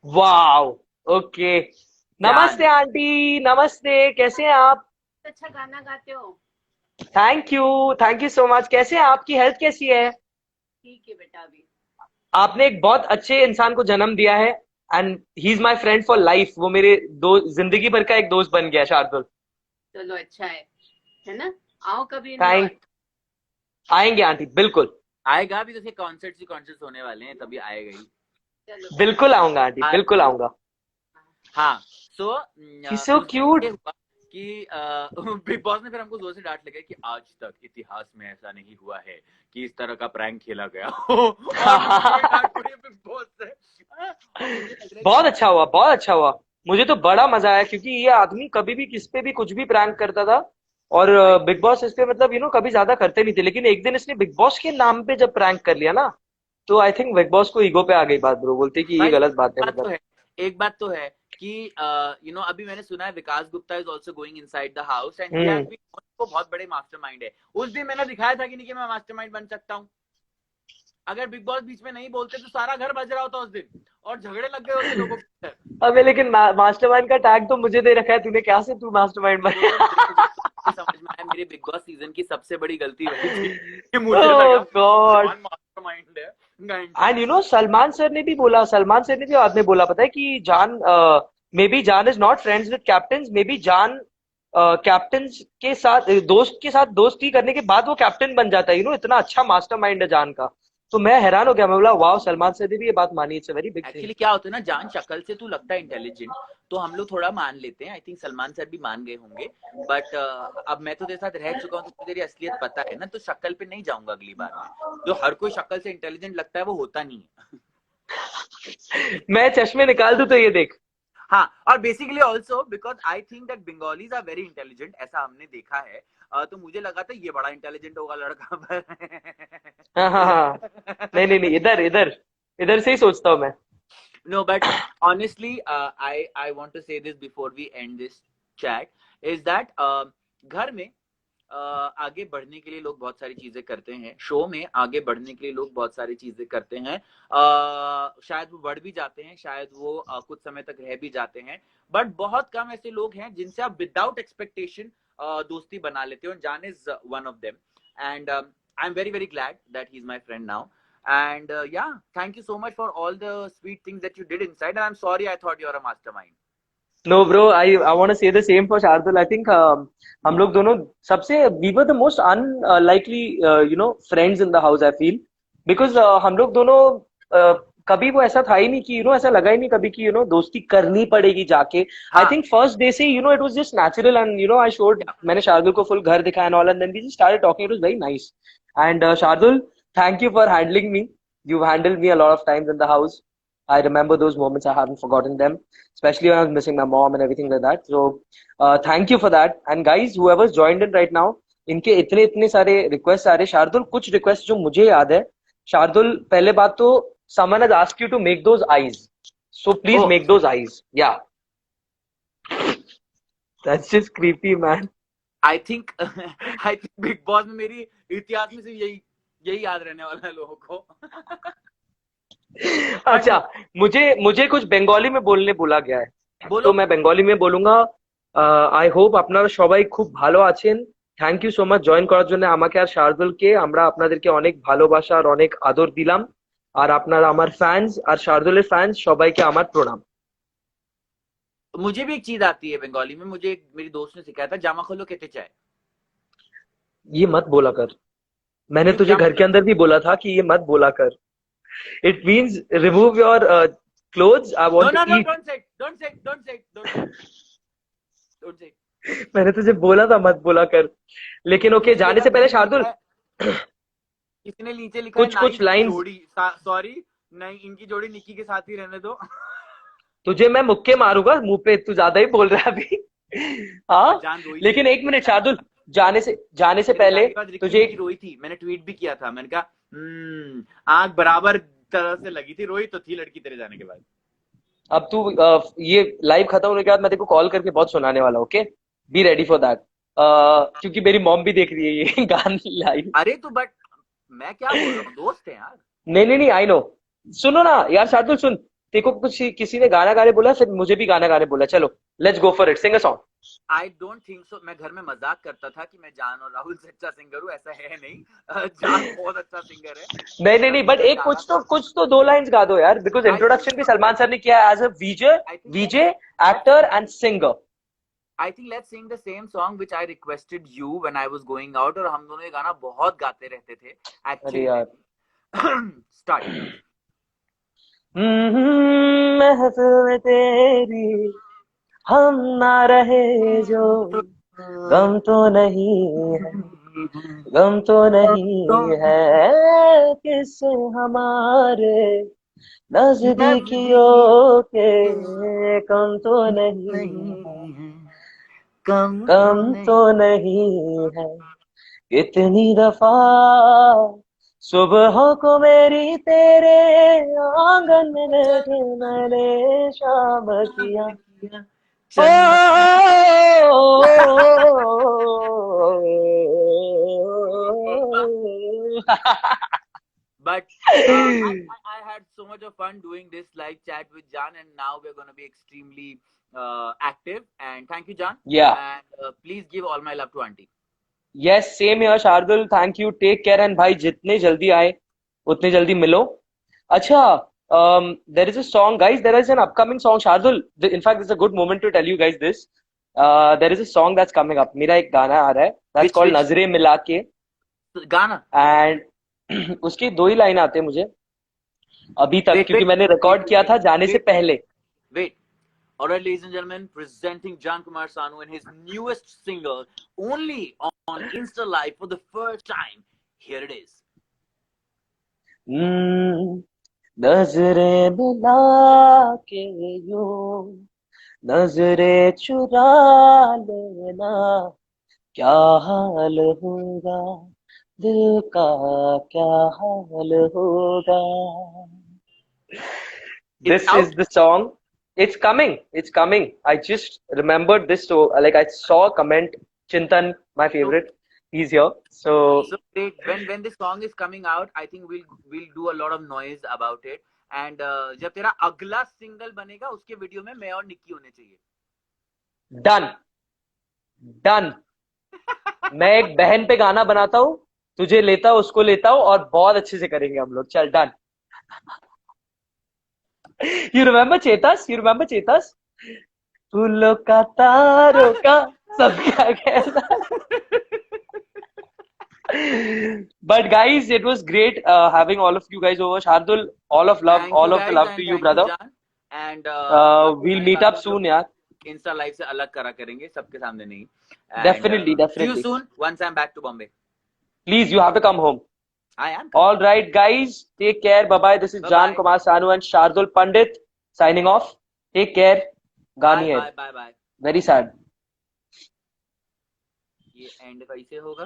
वाओ, ओके। नमस्ते आंटी, नमस्ते, कैसे हैं आप? अच्छा गाना गाते हो। Thank you so much. कैसे हैं, आपकी हेल्थ कैसी है? ठीक है बेटा। अभी आपने एक बहुत अच्छे इंसान को जन्म दिया है, and he is my friend for life. वो मेरे दो जिंदगी भर का एक दोस्त बन गया शार्दुल। चलो अच्छा है ना? आओ कभी इंदौर। थैंक आएंगे आंटी, बिल्कुल। आएगा भी, तो उसके कॉन्सर्ट्स होने वाले हैं, तभी आएगा ही। चलो बिल्कुल आऊंगा आंटी, बिल्कुल आऊंगा। हाँ, सो He's so cute. कि बिग बॉस ने फिर हमको जोर से डांट लगा कि आज तक इतिहास में ऐसा नहीं हुआ है कि इस तरह का प्रैंक खेला गया हो। और मुझे डांट पड़ी बिग बॉस से। बहुत अच्छा हुआ, बहुत अच्छा हुआ। मुझे तो बड़ा मजा आया, क्योंकि ये आदमी कभी भी किस पे भी कुछ भी प्रैंक करता था। और बिग बॉस इस पे मतलब कभी ज्यादा करते नहीं थे, लेकिन एक दिन इसने बिग बॉस के नाम पे जब प्रैंक कर लिया ना, तो आई थिंक बिग बॉस को ईगो पे आ गई बात ब्रो। बोलते कि ये भाई गलत बात है बात तो मतलब। है, एक बात तो है कि अभी मैंने सुना है Vikas Gupta is also going inside the house and he has hmm. Been, वो बहुत बड़े मास्टरमाइंड है। उस दिन मैंने दिखाया था कि नहीं कि मैं मास्टरमाइंड बन सकता हूँ। अगर बिग बॉस बीच में नहीं बोलते तो सारा घर बज रहा होता उस दिन, और झगड़े लग गए होते लोगों के। अबे लेकिन मास्टरमाइंड का टैग तो मुझे दे रखा है तूने, क्या से तू मास्टरमाइंड वो तो देखो, बन। समझ में आया, मेरे बिग बॉस सीजन की सबसे बड़ी गलती वही थी कि मुझे ओह लगा गॉड। जॉन मास्टरमाइंड है। घंटा। एंड सलमान सर ने भी बोला, सलमान सर ने भी बाद में बोला, पता है कि जान मे बी जान is not friends with captain, may be जान कैप्टन के साथ दोस्त के साथ दोस्ती करने के बाद वो कैप्टन बन जाता है। इतना अच्छा मास्टरमाइंड है जान का। तो मैं हैरान हो गया, मैं बोला वाह, सलमान सर ने भी ये बात मानी। It's a very big thing. Actually क्या होता है ना, जान शक्ल से तू लगता है इंटेलिजेंट, तो हम लोग थोड़ा मान लेते हैं। आई थिंक सलमान सर भी मान गए होंगे। बट अब मैं तो तेरे साथ रह चुका हूँ, तो तेरी असलियत पता है ना, तो शक्ल पे नहीं जाऊंगा अगली बार में। जो हर कोई शक्ल से इंटेलिजेंट लगता है वो होता नहीं है। मैं चश्मे निकाल दूं तो ये देख। हाँ, और basically also because I think that Bengalis are very intelligent, ऐसा हमने देखा है। तो मुझे लगा था ये बड़ा इंटेलिजेंट होगा लड़का। हाँ हाँ हाँ। नहीं नहीं नहीं, इधर इधर इधर से ही सोचता हूँ मैं। No, but honestly, I want to say this before we end this chat is that घर में आगे बढ़ने के लिए लोग बहुत सारी चीजें करते हैं, शो में आगे बढ़ने के लिए लोग बहुत सारी चीजें करते हैं। शायद वो बढ़ भी जाते हैं, शायद वो कुछ समय तक रह भी जाते हैं, बट बहुत कम ऐसे लोग हैं जिनसे आप विदाउट एक्सपेक्टेशन दोस्ती बना लेते हो। जान is one of them, and I am very very glad that he is my friend now. And yeah, thank you so much for all the sweet things that you did inside. And I'm sorry, I thought you were a mastermind. No bro, I want to say the same for Shardul. I think हम लोग दोनों सबसे we were the most unlikely friends in the house, I feel. Because हम लोग दोनों कभी वो ऐसा था ही नहीं कि ऐसा लगा ही नहीं कभी कि दोस्ती करनी पड़ेगी जाके। आई हाँ, थिंक फर्स्ट डे से it was just natural, and I showed, yeah. मैंने शार्दुल को फुल घर दिखाया and all, and then we just started talking. It was very nice. And Shardul, thank you for handling me. You've handled me a lot of times in the house. I remember those moments. I haven't forgotten them, especially when I was missing my mom and everything like that. So, thank you for that. And guys, whoever's joined in right now, इनके इतने इतने सारे request आ रहे। शार्दुल, कुछ request जो मुझे याद है। शार्दुल, पहले बात तो someone has asked you to make those eyes. So please Oh, make those eyes. Yeah. That's just creepy, man. I think I think Big Boss में मेरी इतिहास में से यही यही याद रहने वाला है लोगों को। अच्छा, मुझे कुछ बंगाली में बोलने बोला गया है, बोलो। तो मैं बंगाली में बोलूंगा। আই হোপ আপনারা সবাই খুব ভালো আছেন। Thank you so much join করার জন্য আমাকে আর শার্দুলকে। আমরা আপনাদেরকে অনেক ভালোবাসা আর অনেক আদর দিলাম। আর আপনারা আমার ফ্যান্স আর শার্দুলের ফ্যান্স, সবাইকে আমার প্রণাম। मुझे भी एक चीज आती है बंगाली में, मुझे मेरी दोस्त ने सिखाया था, जामा खोलो कहते चाय। ये मत बोला कर। मैंने क्यों, तुझे क्या घर के मतलब? अंदर भी बोला था कि ये मत बोला कर। It means remove your clothes, I No, want no, to no, eat. don't say it, don't say it, don't say it, don't say it, don't say it. मैंने तुझे बोला था मत बोला कर, लेकिन ओके, किसी जाने जगह से पहले नीचे लिखा शार्दुल, है, किसी ने नीचे लिखा है कुछ कुछ नाइस लाइंस। जोड़ी, सॉरी, नहीं, इनकी जोड़ी निक्की के साथ ही रहने दो। तुझे मैं मुक्के मारूंगा मुंह पे, तू ज्यादा ही बोल रहा है अभी। हाँ, जान रोई थी, लेकिन एक मिनट शार्दुल, जाने से मेरे पहले जाने के बाद रिक्की तुझे की रोई थी, मैंने ट्वीट भी किया था, मैंने कहा आंख बराबर तरह से लगी थी, रोई तो थी लड़की तेरे जाने के बाद। अब तू ये लाइव खत्म होने के बाद मैं तेरे को कॉल करके बहुत सुनाने वाला, okay? Be ready for that. क्योंकि मेरी मॉम भी देख रही है ये गाने लाइव। अरे तो बट मैं क्या बोल रहा हूँ, दोस्त है यार। नहीं नहीं नहीं, आई नो। सुनो ना यार शार्दुल, सुन। तेरे को कुछ किसी ने गाना गाने बोला, फिर मुझे भी गाना गाने बोला। चलो, let's go for it, sing a song. I don't think so. मैं घर में मजाक करता था कि मैं जान और राहुल से अच्छा सिंगर हूँ, ऐसा है नहीं। जान बहुत अच्छा सिंगर है। नहीं, बट एक कुछ तो दो लाइंस गा दो यार, बिकॉज आई इंट्रोडक्शन भी सलमान सर ने किया है as a VJ, think VJ, actor and singer. I think let's sing the same song which I requested you when I was going out, और हम दोनों ये गाना बहुत गाते रहते थे अरे एक्चुअली में। यार। स्टार्ट। महफिल में तेरी हम ना रहे जो, गम तो नहीं है, गम तो नहीं है किस हमारे नजदीकियों के, कम तो नहीं है, कम तो नहीं है। कितनी दफा सुबह को मेरी तेरे आंगन में बैठे मैंने शाम किया। ओ, But I had so much of fun doing this live chat with Jan, and now we're going to be extremely active. And thank you, Jan. yeah, And please give all my love to Auntie. yes, same here, Shardul, thank you, take care, and भाई जितने जल्दी आए उतने जल्दी मिलो। अच्छा, there is a song, guys, there is an upcoming song, Shardul, in fact it's a good moment to tell you guys this. There is a song that's coming up, मेरा एक गाना आ रहा है, that's called Which नजरे मिला के, Ghana? And उसकी दो ही लाइन आते हैं मुझे अभी तक, क्योंकि मैंने रिकॉर्ड किया था जाने से पहले। Wait. All right, ladies and gentlemen, presenting Jan Kumar Sanu and his newest single, only on Insta Live for the first time. Here it is. नजरे मिला के यूं नजरे चुरा लेना, क्या हाल होगा दिल का, क्या हाल होगा। It's This is out. the song. It's coming. It's coming. I just remembered this. So, like, I saw a comment. Chintan, my So, favorite, he's here. So, so when this song is coming out, I think we'll do a lot of noise about it. And जब तेरा अगला single बनेगा उसके video में मैं और निक्की होने चाहिए। done. Done. मैं एक बहन पे गाना बनाता हूँ, तुझे लेता हूँ, उसको लेता हूँ, और बहुत अच्छे से करेंगे हम लोग। चल, done. You remember Chetas? You remember Chetas? फूलों का तारों का सबका कहना। But guys, it was great having all of you guys over. Shardul, all of love, Thank all you of the guys love to and you, thank you brother. Jan. And We'll meet up soon, यार. Insta live से अलग करा करेंगे, सबके सामने नहीं। Definitely, See you definitely. soon once I'm back to Bombay. Please, you have to come home. I am. All right, guys, take care. Bye bye. This is Jan Kumar Sanu and Shardul Pandit signing off. Take care. Gani Bye bye bye bye. Very sad. ये and कैसे होगा?